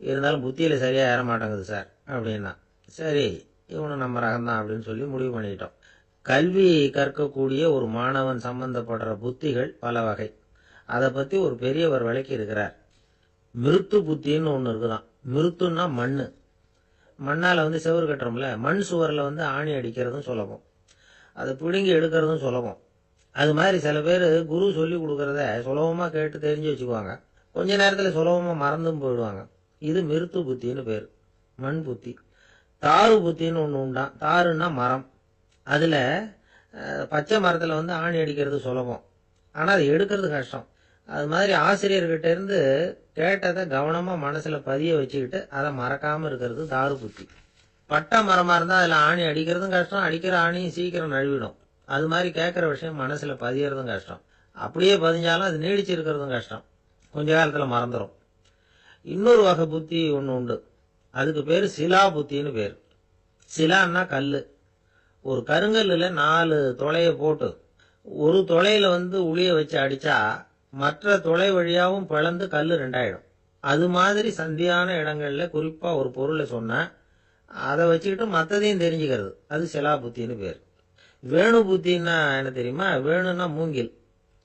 இருந்தாலும் புத்தியில் சரியாக ஏற மாட்டேங்குது சார் அப்படின்னா. சரி, இவனும் நம்ம ரகம்தான் அப்படின்னு சொல்லி முடிவு பண்ணிக்கிட்டோம். கல்வி கற்கக்கூடிய ஒரு மாணவன் சம்பந்தப்படுற புத்திகள் பல வகை. அதை பற்றி ஒரு பெரியவர் விளக்கி இருக்கிறார். மிருத்து புத்தின்னு ஒன்று இருக்குதான். மிருத்துன்னா மண்ணு. மண்ணால் செவுறு கட்டுறோம்ல, மண் சுவரில் ஆணி அடிக்கிறதும் சுலபம், அதை பிடுங்கி எடுக்கிறதும் சுலபம். அது மாதிரி சில பேர் குரு சொல்லி கொடுக்கறத சுலபமாக கேட்டு தெரிஞ்சு வச்சுக்குவாங்க, கொஞ்ச நேரத்தில் சுலபமாக மறந்தும் போயிடுவாங்க. இது மிருத்து புத்தின்னு பேர், மண் புத்தி. தாரு புத்தின்னு ஒன்று உண்டான். தாருன்னா மரம். அதில் பச்சை மரத்தில் ஆணி அடிக்கிறது சுலபம், ஆனால் அது எடுக்கிறது கஷ்டம். அது மாதிரி ஆசிரியர்கிட்ட இருந்து கேட்டதை கவனமாக மனசில் பதிய வச்சுக்கிட்டு அதை மறக்காமல் இருக்கிறது தாரு புத்தி. பட்டை மரமாக இருந்தால் அதில் ஆணி அடிக்கிறதும் கஷ்டம், அடிக்கிற ஆணியும் சீக்கிரம் நழுவிடும். அது மாதிரி கேட்குற விஷயம் மனசில் பதியறதும் கஷ்டம். அப்படியே பதிஞ்சாலும் அது நீடிச்சிருக்கிறதும் கஷ்டம், கொஞ்ச காலத்தில் மறந்துடும். இன்னொரு வகை புத்தி ஒன்று உண்டு. அதுக்கு பேர் சிலா புத்தின்னு பேர். சிலான்னா கல். ஒரு கருங்கல்லில் 4 துளையை போட்டு ஒரு துளையில உளிய வச்சு அடித்தா மற்ற துளை வழியாகவும் பிளந்து கல் 2 ஆயிடும். அது மாதிரி சந்தியான இடங்களில் குறிப்பாக ஒரு பொருளை சொன்னால் அதை வச்சுக்கிட்டு மற்றதையும் தெரிஞ்சுக்கிறது, அது சிலா புத்தின்னு பேர். வேணு புத்தின்னா என்ன தெரியுமா? வேணுன்னா மூங்கில்.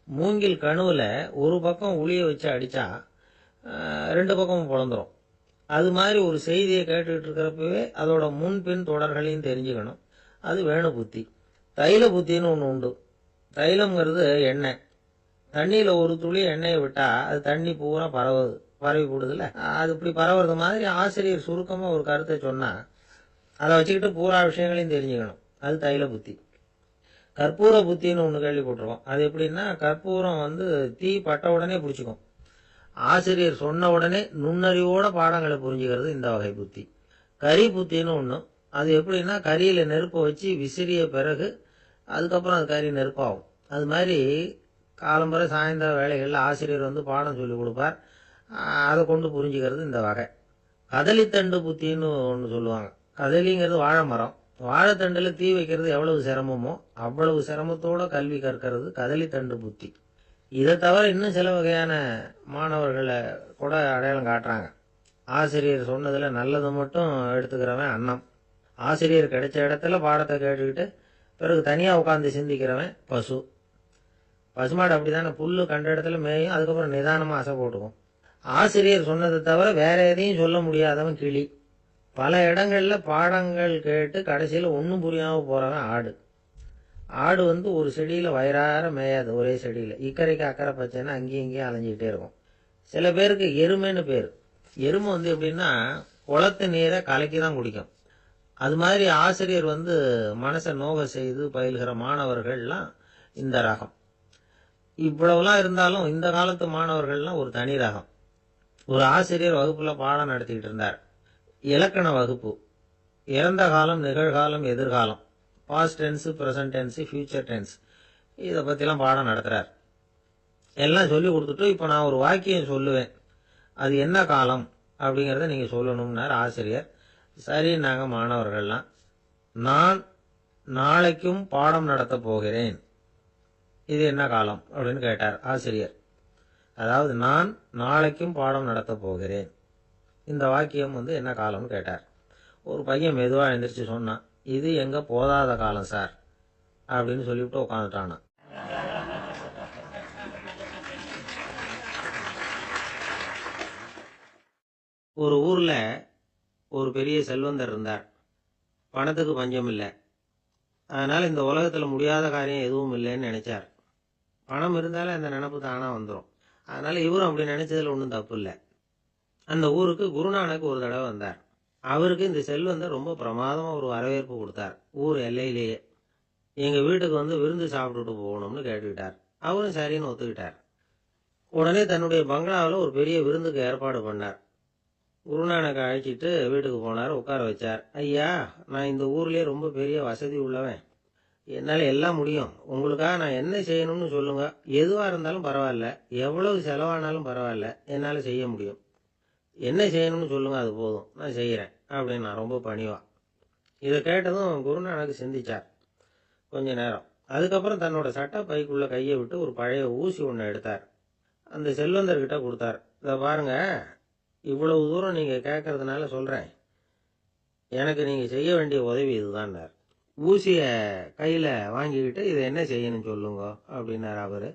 மூங்கில் கணுவில் ஒரு பக்கம் உளிய வச்சு அடித்தா 2 பக்கமும் பிளந்துரும். அது மாதிரி ஒரு செய்தியை கேட்டுக்கிட்டு இருக்கிறப்பவே அதோட முன்பின் தொடர்களையும் தெரிஞ்சுக்கணும், அது வேணு புத்தி. தைல புத்தின்னு ஒன்று உண்டு. தைலம்ங்கிறது எண்ணெய். தண்ணியில் ஒரு துளி எண்ணெயை விட்டால் அது தண்ணி பூரா பரவுது. பரவி கூடுதுல, அது இப்படி பரவுறது மாதிரி ஆசிரியர் சுருக்கமா ஒரு கருத்தை சொன்னா அதை வச்சுக்கிட்டு பூரா விஷயங்களையும் தெரிஞ்சுக்கணும். அது தைல புத்தி. கற்பூர புத்தின்னு ஒன்று கேள்விப்பட்டிருக்கோம். அது எப்படின்னா, கற்பூரம் தீ பட்ட உடனே பிடிச்சிக்கும். ஆசிரியர் சொன்ன உடனே நுண்ணறிவோட பாடங்களை புரிஞ்சுக்கிறது இந்த வகை புத்தி. கரி புத்தின்னு ஒன்று. அது எப்படின்னா, கரியில நெருப்பை வச்சு விசிறிய பிறகு அதுக்கப்புறம் அது கறி நெருப்பாகும். அது மாதிரி காலம்பரை சாயந்தர வேலைகளில் ஆசிரியர் பாடம் சொல்லி கொடுப்பார். அதை கொண்டு புரிஞ்சுக்கிறது இந்த வகை. கதலித்தண்டு புத்தின்னு ஒன்று சொல்லுவாங்க. கதலிங்கிறது வாழை மரம். வாழைத்தண்டில் தீ வைக்கிறது எவ்வளவு சிரமமோ அவ்வளவு சிரமத்தோட கல்வி கற்கிறது கதலித்தண்டு புத்தி. இதை தவிர இன்னும் சில வகையான மாணவர்களை கூட அடையாளம் காட்டுறாங்க. ஆசிரியர் சொன்னதில் நல்லதை மட்டும் எடுத்துக்கிறவன் அன்னம். ஆசிரியர் கிடைச்ச இடத்துல பாடத்தை கேட்டுக்கிட்டு பிறகு தனியாக உட்காந்து சிந்திக்கிறவன் பசு. பசுமாடு அப்படித்தானே, புல்லு கண்ட இடத்துல மேயும், அதுக்கப்புறம் நிதானமாக அசை போட்டுக்கும். ஆசிரியர் சொன்னதை தவிர வேற எதையும் சொல்ல முடியாதவன் கிளி. பல இடங்கள்ல பாடங்கள் கேட்டு கடைசியில் ஒன்றும் புரியாமல் போறவன் ஆடு. ஆடு ஒரு செடியில வயிறார மேயாது, ஒரே செடியில. இக்கரைக்கு அக்கறை பச்சைன்னா அங்கேயும் இங்கேயும் அலைஞ்சிக்கிட்டே இருக்கும். சில பேருக்கு எருமைன்னு பேர். எருமை எப்படின்னா குளத்து நீரை கலக்கி தான் குடிக்கும். அது மாதிரி ஆசிரியர் மனசை நோக செய்து பயில்கிற மாணவர்கள்லாம் இந்த ரகம். இவ்வளவுலாம் இருந்தாலும் இந்த காலத்து மாணவர்கள்லாம் ஒரு தனி ரகம். ஒரு ஆசிரியர் வகுப்புல பாடம் நடத்திக்கிட்டு இருந்தார். இலக்கண வகுப்பு. இறந்த காலம், நிகழ்காலம், எதிர்காலம், past tense, present tense, future tense, இதை பற்றிலாம் பாடம் நடத்துகிறார். எல்லாம் சொல்லி கொடுத்துட்டு இப்போ நான் ஒரு வாக்கியம் சொல்லுவேன், அது என்ன காலம் அப்படிங்கிறத நீங்கள் சொல்லணும்னார் ஆசிரியர். சரி, நாங்கள் மாணவர்கள்லாம், நான் நாளைக்கும் பாடம் நடத்த போகிறேன், இது என்ன காலம் அப்படின்னு கேட்டார் ஆசிரியர். அதாவது நான் நாளைக்கும் பாடம் நடத்த போகிறேன், இந்த வாக்கியம் என்ன காலம்னு கேட்டார். ஒரு பையன் மெதுவாக எழுந்திரிச்சு சொன்னான், இது எங்க போதாத காலம் சார் அப்படின்னு சொல்லிவிட்டு உட்காந்துட்டானா. ஒரு ஊர்ல ஒரு பெரிய செல்வந்தர் இருந்தார். பணத்துக்கு பஞ்சம் இல்லை. அதனால இந்த உலகத்துல முடியாத காரியம் எதுவும் இல்லைன்னு நினைச்சார். பணம் இருந்தாலும் அந்த நினப்பு தானா வந்துடும். அதனால இவரும் அப்படி நினைச்சதுல ஒன்றும் தப்பு இல்லை. அந்த ஊருக்கு குருநானக் ஒரு தடவை வந்தார். அவருக்கு இந்த செல்வந்தர் ரொம்ப பிரமாதமா ஒரு வரவேற்பு கொடுத்தார். ஊர் எல்லையிலேயே எங்க வீட்டுக்கு விருந்து சாப்பிட்டுட்டு போகணும்னு கேட்டுக்கிட்டார். அவரும் சரின்னு ஒத்துக்கிட்டார். உடனே தன்னுடைய பங்களாவில் ஒரு பெரிய விருந்துக்கு ஏற்பாடு பண்ணார். குருநானக்கை அழைச்சிட்டு வீட்டுக்கு போனார். உட்கார வச்சார். ஐயா, நான் இந்த ஊர்லயே ரொம்ப பெரிய வசதி உள்ளவன், என்னால் எல்லாம் முடியும். உங்களுக்காக நான் என்ன செய்யணும்னு சொல்லுங்க. எதுவா இருந்தாலும் பரவாயில்ல, எவ்வளவு செலவானாலும் பரவாயில்ல, என்னால் செய்ய முடியும். என்ன செய்யணும்னு சொல்லுங்க, அது போதும், நான் செய்கிறேன் அப்படின்னு நான் ரொம்ப பணிவா. இதை கேட்டதும் குருநானக் சிந்திச்சார் கொஞ்ச நேரம். அதுக்கப்புறம் தன்னோட சட்டை பைக்குள்ள கையை விட்டு ஒரு பழைய ஊசி ஒன்று எடுத்தார். அந்த செல்வந்தர்கிட்ட கொடுத்தார். இதை பாருங்க, இவ்வளவு தூரம் நீங்க கேட்கறதுனால சொல்றேன், எனக்கு நீங்க செய்ய வேண்டிய உதவி இதுதான்னார். ஊசிய கையில வாங்கிக்கிட்டு இதை என்ன செய்யணும் சொல்லுங்க அப்படின்னார் அவரு.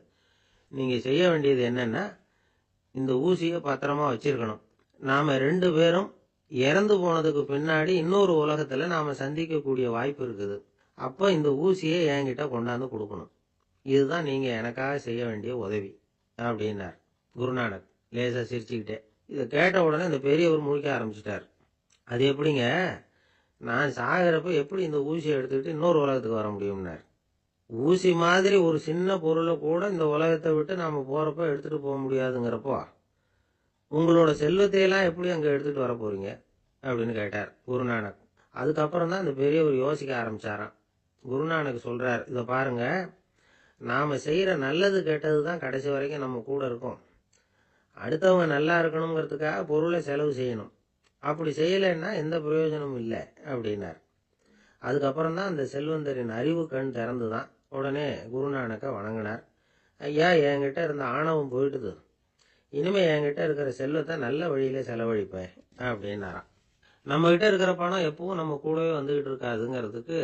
நீங்க செய்ய வேண்டியது என்னன்னா, இந்த ஊசியை பத்திரமா வச்சிருக்கணும். நாம 2 பேரும் இறந்து போனதுக்கு பின்னாடி இன்னொரு உலகத்துல நாம சந்திக்கக்கூடிய வாய்ப்பு இருக்குது. அப்ப இந்த ஊசியை என்கிட்ட கொண்டாந்து கொடுக்கணும். இதுதான் நீங்க எனக்காக செய்ய வேண்டிய உதவி அப்படின்னார் குருநானக் லேசா சிரிச்சுக்கிட்டே. இதை கேட்ட உடனே இந்த பெரியவர் முழிக்க ஆரம்பிச்சிட்டார். அது எப்படிங்க, நான் சாகிறப்ப எப்படி இந்த ஊசியை எடுத்துக்கிட்டு இன்னொரு உலகத்துக்கு வர முடியும்னார். ஊசி மாதிரி ஒரு சின்ன பொருளை கூட இந்த உலகத்தை விட்டு நாம போறப்ப எடுத்துட்டு போக முடியாதுங்கிறப்போ உங்களோட செல்வத்தையெல்லாம் எப்படி அங்க எடுத்துட்டு வர போறீங்க அப்படின்னு கேட்டார் குருநானக். அதுக்கப்புறம் தான் இந்த பெரியவர் யோசிக்க ஆரம்பிச்சாராம். குருநானக் சொல்றார், இதை பாருங்க, நாம செய்யற நல்லது கெட்டது தான் கடைசி வரைக்கும் நம்ம கூட இருக்கும். அடுத்தவங்க நல்லா இருக்கணுங்கிறதுக்காக பொருளை செலவு செய்யணும். அப்படி செய்யலைன்னா எந்த பிரயோஜனமும் இல்லை அப்படின்னார். அதுக்கப்புறம் தான் அந்த செல்வந்தரின் அறிவு கண் திறந்துதான். உடனே குருநானக்கை வணங்கினார். ஐயா, என்கிட்ட இருந்த ஆணவம் போயிட்டுது. இனிமே என்கிட்ட இருக்கிற செல்வத்தை நல்ல வழியில செலவழிப்பேன் அப்படின்னாராம். நம்ம கிட்ட இருக்கிற பணம் எப்பவும் நம்ம கூடவே வந்துகிட்டு இருக்காதுங்கிறதுக்கு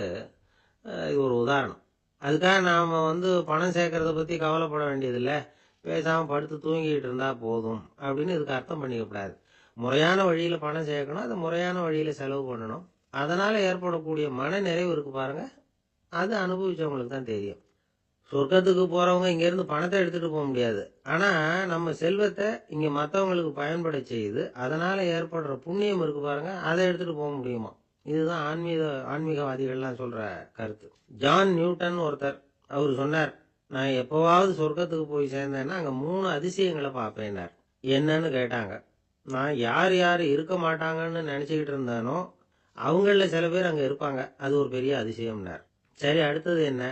இது ஒரு உதாரணம். அதுக்காக நாம பணம் சேர்க்கறத பத்தி கவலைப்பட வேண்டியதில்லை, பேசாம படுத்து தூங்கிட்டு இருந்தா போதும் அப்படின்னு இதுக்கு அர்த்தம் பண்ணிக்கப்படாது. முறையான வழியில பணம் சேர்க்கணும், அதை முறையான வழியில செலவு பண்ணணும். அதனால ஏற்படக்கூடிய மன நிறைவு இருக்கு பாருங்க, அது அனுபவிச்சவங்களுக்கு தான் தெரியும். சொர்க்கத்துக்கு போறவங்க இங்க இருந்து பணத்தை எடுத்துட்டு போக முடியாது. ஆனா நம்ம செல்வத்தை இங்க மத்தவங்களுக்கு பயன்பட செய்யுது, அதனால ஏற்படுற புண்ணியம் இருக்கு பாருங்க, அதை எடுத்துட்டு போக முடியுமா. இதுதான் ஆன்மீகவாதிகள்லாம் சொல்ற கருத்து. ஜான் நியூட்டன் ஒருத்தர், அவர் சொன்னார், நான் எப்பவாவது சொர்க்கத்துக்கு போய் சேர்ந்தேன்னா அங்க 3 அதிசயங்களை பார்ப்பேன்னார். என்னன்னு கேட்டாங்க. நான் யார் யார் இருக்க மாட்டாங்கன்னு நினைச்சுக்கிட்டு இருந்தானோ அவங்கள சில பேர் அங்க இருப்பாங்க, அது ஒரு பெரிய அதிசயம்னார். சரி, அடுத்தது என்ன?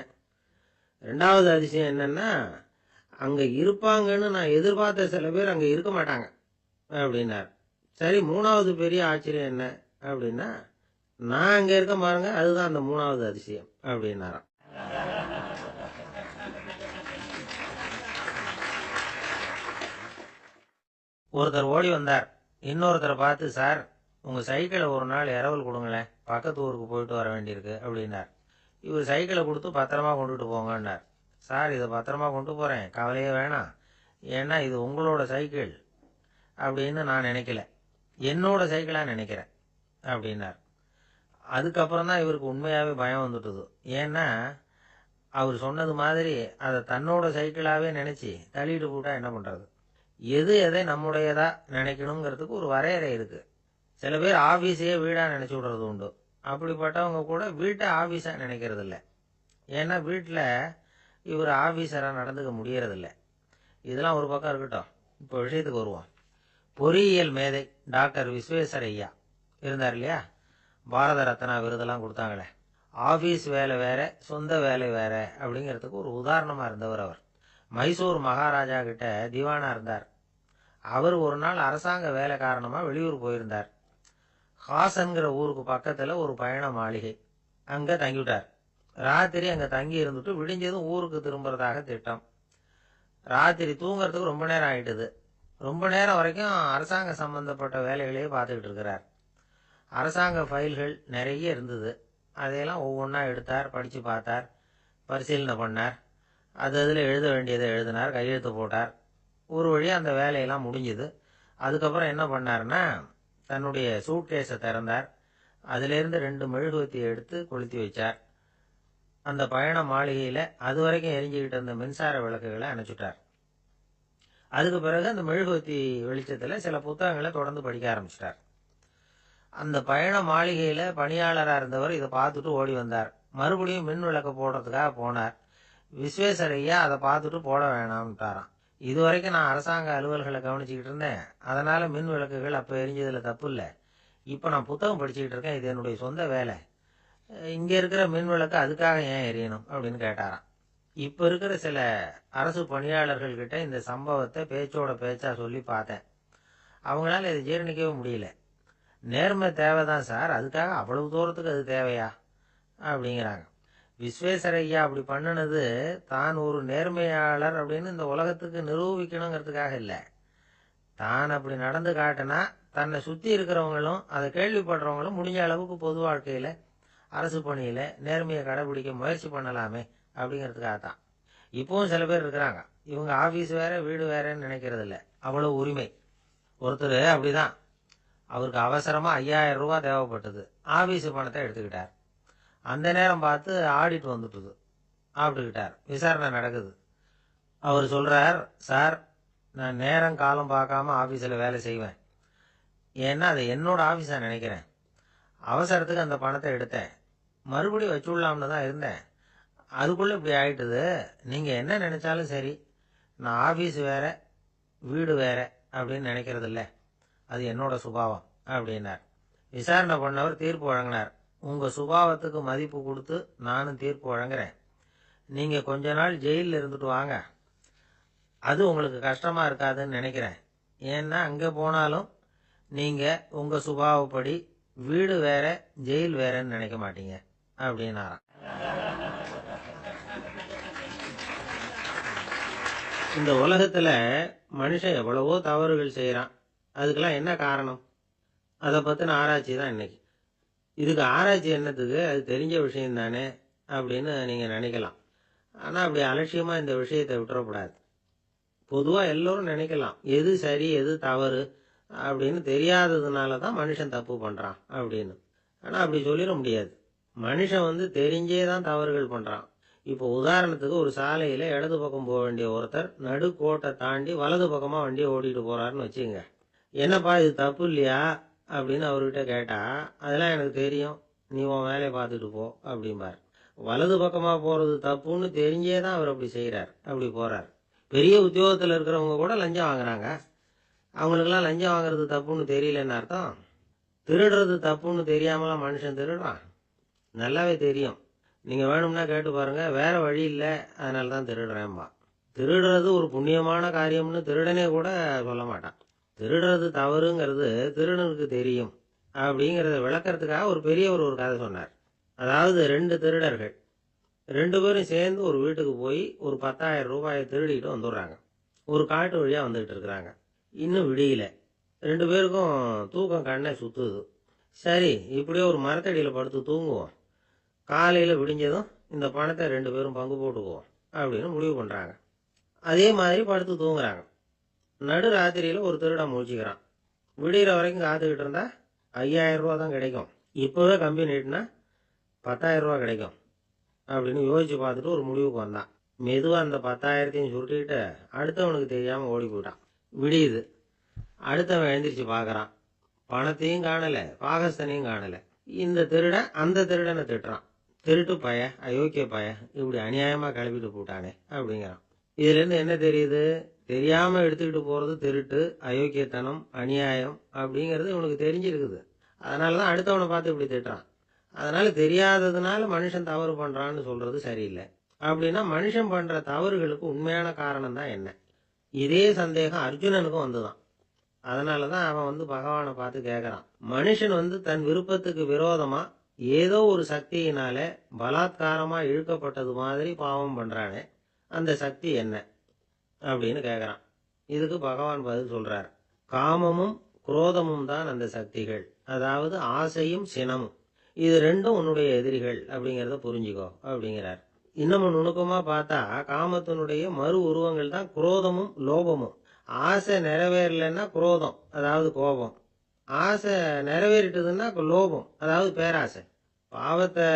2வது அதிசயம் என்னன்னா, அங்க இருப்பாங்கன்னு நான் எதிர்பார்த்த சில பேர் அங்க இருக்க மாட்டாங்க அப்படின்னார். சரி, 3வது பெரிய ஆச்சரியம் என்ன அப்படின்னா, நான் அங்க இருக்க பாருங்க, அதுதான் அந்த 3வது அதிசயம் அப்படின்னாராம். ஒருத்தர் ஓடி வந்தார், இன்னொருத்தரை பார்த்து, சார் உங்க சைக்கிளை ஒரு நாள் இரவல் கொடுங்களேன், பக்கத்து ஊருக்கு போயிட்டு வர வேண்டியிருக்கு அப்படின்னார். இவர் சைக்கிளை கொடுத்து பத்திரமா கொண்டுட்டு போங்கன்னார். சார், இதை பத்திரமா கொண்டு போறேன், கவலையே வேணாம், ஏன்னா இது உங்களோட சைக்கிள் அப்படின்னு நான் நினைக்கல, என்னோட சைக்கிளா நினைக்கிறேன் அப்படின்னார். அதுக்கப்புறம் தான் இவருக்கு உண்மையாவே பயம் வந்துட்டுது. ஏன்னா அவர் சொன்னது மாதிரி அதை தன்னோட சைக்கிளாவே நினைச்சு தள்ளிட்டு போட்டா என்ன பண்றது. எது எதை நம்முடையதா நினைக்கணுங்கிறதுக்கு ஒரு வரையறை இருக்கு. சில பேர் ஆபீஸையே வீடா நினைச்சு விடுறது உண்டு. அப்படிப்பட்டவங்க கூட வீட்டை ஆபீஸா நினைக்கிறது இல்லை. ஏன்னா வீட்டில் இவர் ஆபீஸரா நடந்துக்க முடியறதில்ல. இதெல்லாம் ஒரு பக்கம் இருக்கட்டும், இப்போ விஷயத்துக்கு வருவோம். பொறியியல் மேதை டாக்டர் விஸ்வேஸ்வரய்யா இருந்தார் இல்லையா, பாரத ரத்னா விருதெல்லாம் கொடுத்தாங்களே. ஆபீஸ் வேலை வேற, சொந்த வேலை வேற அப்படிங்கிறதுக்கு ஒரு உதாரணமா இருந்தவர் அவர். மைசூர் மகாராஜா கிட்ட திவானா இருந்தார். அவர் ஒரு நாள் அரசாங்க வேலை காரணமா வெளியூர் போயிருந்தார். ஹாசன்கிற ஊருக்கு பக்கத்துல ஒரு பயண மாளிகை, அங்க தங்கிவிட்டார். ராத்திரி அங்க தங்கி இருந்துட்டு விடிஞ்சதும் ஊருக்கு திரும்புறதாக திட்டம். ராத்திரி தூங்குறதுக்கு ரொம்ப நேரம் ஆயிட்டுது. ரொம்ப நேரம் வரைக்கும் அரசாங்க சம்பந்தப்பட்ட வேலைகளையே பார்த்துக்கிட்டு இருக்கிறார். அரசாங்க ஃபைல்கள் நிறைய இருந்தது. அதையெல்லாம் ஒவ்வொன்றா எடுத்தார், படிச்சு பார்த்தார், பரிசீலனை பண்ணார். அதில் எழுத வேண்டியதை எழுதினார், கையெழுத்து போட்டார். ஒரு வழியா அந்த வேலையெல்லாம் முடிஞ்சுது. அதுக்கப்புறம் என்ன பண்ணார்னா, தன்னுடைய சூட்கேஸை திறந்தார். அதிலிருந்து 2 மெழுகுவத்தியை எடுத்து கொளுத்தி வச்சார். அந்த பயண மாளிகையில அது வரைக்கும் எரிஞ்சுக்கிட்டு இருந்த மின்சார விளக்குகளை அணைச்சுட்டார். அதுக்கு பிறகு அந்த மெழுகுவத்தி வெளிச்சத்துல சில புத்தகங்களை தொடர்ந்து படிக்க ஆரம்பிச்சிட்டார். அந்த பயண மாளிகையில பணியாளரா இருந்தவர் இதை பார்த்துட்டு ஓடி வந்தார். மறுபடியும் மின் விளக்கு போடுறதுக்காக போனார். விஸ்வேஸ்வரய்யா அதை பார்த்துட்டு போட வேணாம்ட்டாராம். இதுவரைக்கும் நான் அரசாங்க அலுவல்களை கவனிச்சுக்கிட்டு இருந்தேன், அதனால மின் விளக்குகள் அப்ப எரிஞ்சதுல தப்பு இல்லை. இப்ப நான் புத்தகம் படிச்சுக்கிட்டு இருக்கேன், இது என்னுடைய சொந்த வேலை, இங்க இருக்கிற மின் விளக்கு அதுக்காக ஏன் எரியணும் அப்படின்னு கேட்டாராம். இப்ப இருக்கிற சில அரசு பணியாளர்கள் கிட்ட இந்த சம்பவத்தை பேச்சோட பேச்சா சொல்லி பார்த்தேன். அவங்களால இதை ஜீரணிக்கவே முடியல. நேர்மை தேவைதான் சார், அதுக்காக அவ்வளவு தூரத்துக்கு அது தேவையா அப்படிங்கிறாங்க. விஸ்வேஸ்வரய்யா அப்படி பண்ணினது தான் ஒரு நேர்மையாளர் அப்படின்னு இந்த உலகத்துக்கு நிரூபிக்கணுங்கிறதுக்காக இல்லை. தான் அப்படி நடந்து காட்டினா தன்னை சுத்தி இருக்கிறவங்களும் அதை கேள்விப்படுறவங்களும் முடிஞ்ச அளவுக்கு பொது வாழ்க்கையில அரசு பணியில நேர்மையை கடைபிடிக்க முயற்சி பண்ணலாமே அப்படிங்கிறதுக்காகத்தான். இப்பவும் சில பேர் இருக்கிறாங்க, இவங்க ஆபீஸ் வேற வீடு வேறன்னு நினைக்கிறது இல்லை, அவ்வளவு உரிமை. ஒருத்தர் அப்படிதான், அவருக்கு அவசரமா 5000 ரூபாய் தேவைப்பட்டது. ஆபீஸ் பணத்தை எடுத்துக்கிட்டார். அந்த நேரம் பார்த்து ஆடிட் வந்துட்டுது. ஆப்பிட்டுக்கிட்டார். விசாரணை நடக்குது. அவர் சொல்றார், சார் நான் நேரம் காலம் பார்க்காம ஆபீஸில் வேலை செய்வேன், ஏன்னா அதை என்னோட ஆபீஸா நினைக்கிறேன். அவசரத்துக்கு அந்த பணத்தை எடுத்தேன், மறுபடியும் வச்சுடலாம்னு தான் இருந்தேன், அதுக்குள்ள இப்படி ஆயிட்டுது. நீங்க என்ன நினைச்சாலும் சரி, நான் ஆபீஸ் வேற வீடு வேற அப்படின்னு நினைக்கிறது இல்லை, அது என்னோட சுபாவம் அப்படின்னார். விசாரணை பண்ணவர் தீர்ப்பு வழங்கினார். உங்க சுபாவத்துக்கு மதிப்பு கொடுத்து நானும் தீர்ப்பு வழங்குறேன். நீங்க கொஞ்ச நாள் ஜெயிலில் இருந்துட்டு வாங்க, அது உங்களுக்கு கஷ்டமா இருக்காதுன்னு நினைக்கிறேன். ஏன்னா அங்க போனாலும் நீங்க உங்க சுபாவப்படி வீடு வேற ஜெயில் வேறன்னு நினைக்க மாட்டீங்க அப்படின்னாராம். இந்த உலகத்துல மனுஷன் எவ்வளவோ தவறுகள் செய்யறான். அதுக்கெல்லாம் என்ன காரணம்? அதை பத்தின ஆராய்ச்சி தான் இன்னைக்கு. இதுக்கு ஆராய்ச்சி என்னத்துக்கு, அது தெரிஞ்ச விஷயம் தானே அப்படின்னு நீங்க நினைக்கலாம். ஆனா அப்படி அலட்சியமா இந்த விஷயத்தை விட்டுறக்கூடாது. பொதுவா எல்லோரும் நினைக்கலாம், எது சரி எது தவறு அப்படின்னு தெரியாததுனாலதான் மனுஷன் தப்பு பண்றான் அப்படின்னு. ஆனா அப்படி சொல்லிட முடியாது. மனுஷன் தெரிஞ்சே தான் தவறுகள் பண்றான். இப்போ உதாரணத்துக்கு ஒரு சாலையில இடது பக்கம் போக வேண்டிய ஒருத்தர் நடுக்கோட்டை தாண்டி வலது பக்கமா வண்டியை ஓட்டிட்டு போறாருன்னு வச்சுங்க. என்னப்பா இது தப்பு இல்லையா அப்படின்னு அவர்கிட்ட கேட்டா, அதெல்லாம் எனக்கு தெரியும், நீ உன் வேலையை பார்த்துட்டு போ அப்படிம்பார். வலது பக்கமா போறது தப்புன்னு தெரிஞ்சே தான் அவர் அப்படி செய்யறார், அப்படி போறார். பெரிய உத்தியோகத்துல இருக்கிறவங்க கூட லஞ்சம் வாங்குறாங்க. அவங்களுக்கெல்லாம் லஞ்சம் வாங்குறது தப்புன்னு தெரியலன்னு அர்த்தம். திருடுறது தப்புன்னு தெரியாமலாம் மனுஷன் திருடுறான். நல்லாவே தெரியும். நீங்க வேணும்னா கேட்டு பாருங்க, வேற வழி இல்லை அதனால தான் திருடுறேன்பா. திருடுறது ஒரு புண்ணியமான காரியம்னு திருடனே கூட சொல்ல மாட்டான். திருடுறது தவறுங்கிறது திருடனுக்கு தெரியும் அப்படிங்கறத விளக்கறதுக்காக ஒரு பெரியவர் ஒரு கதை சொன்னார். அதாவது 2 திருடர்கள் 2 பேரும் சேர்ந்து ஒரு வீட்டுக்கு போய் ஒரு 10,000 ரூபாயை திருடிட்டு வந்துடுறாங்க. ஒரு காட்டு வழியா வந்துகிட்டு இருக்கிறாங்க. இன்னும் விடியல. 2 பேருக்கும் தூக்கம் கண்ணை சுத்துது. சரி, இப்படியே ஒரு மரத்தடியில படுத்து தூங்குவோம், காலையில விடிஞ்சதும் இந்த பணத்தை 2 பேரும் பங்கு போட்டுக்குவோம் அப்படின்னு முடிவு பண்றாங்க. அதே மாதிரி படுத்து தூங்குறாங்க. நடு ராத்திரியில ஒரு திருடன் முழிச்சுக்கிறான். விடிகிற வரைக்கும் காத்துக்கிட்டு இருந்தா 5,000 ரூபா தான் கிடைக்கும், இப்பவே கம்பி நீட்டினா 10,000 ரூபா கிடைக்கும் அப்படின்னு யோசிச்சு பார்த்துட்டு ஒரு முடிவுக்கு வந்தான். மெதுவா அந்த 10,000த்தையும் சுருட்டிக்கிட்டு அடுத்தவனுக்கு தெரியாம ஓடி போயிட்டான். விடியுது. அடுத்தவன் எழுந்திரிச்சு பாக்குறான். பணத்தையும் காணல, பாகஸ்தனையும் காணல. இந்த திருடன் அந்த திருடனை திட்டுறான். திருட்டு பய, அயோக்கிய பய, இப்படி அநியாயமா கிளப்பிட்டு போட்டானே அப்படிங்கிறான். இதுல இருந்து என்ன தெரியுது? தெரியாம எடுத்துக்கிட்டு போறது திருட்டு, அயோக்கியத்தனம், அநியாயம் அப்படிங்கிறது இவனுக்கு தெரிஞ்சிருக்குது. அதனாலதான் அடுத்தவனை பார்த்து இப்படி திட்டுறான். அதனால தெரியாததுனால மனுஷன் தவறு பண்றான்னு சொல்றது சரியில்லை. அப்படின்னா மனுஷன் பண்ற தவறுகளுக்கு உண்மையான காரணம் தான் என்ன? இதே சந்தேகம் அர்ஜுனனுக்கும் வந்துதான். அதனாலதான் அவன் பகவானை பார்த்து கேட்கறான். மனுஷன் தன் விருப்பத்துக்கு விரோதமா ஏதோ ஒரு சக்தியினால பலாத்காரமா இழுக்கப்பட்டது மாதிரி பாவம் பண்றானே, அந்த சக்தி என்ன அப்படின்னு கேட்கறான். இதுக்கு பகவான் பதில் சொல்றார். காமமும் குரோதமும் தான் அந்த சக்திகள், அதாவது ஆசையும் சினமும். இது ரெண்டும் உன்னுடைய எதிரிகள் அப்படிங்கறத புரிஞ்சுக்கோ அப்படிங்கிறார். இன்னமும் நுணுக்கமா பார்த்தா காமத்தினுடைய மறு உருவங்கள் தான் குரோதமும் லோபமும். ஆசை நிறைவேறலைன்னா குரோதம், அதாவது கோபம். ஆசை நிறைவேறிட்டதுன்னா லோபம், அதாவது பேராசை. பாவத்தை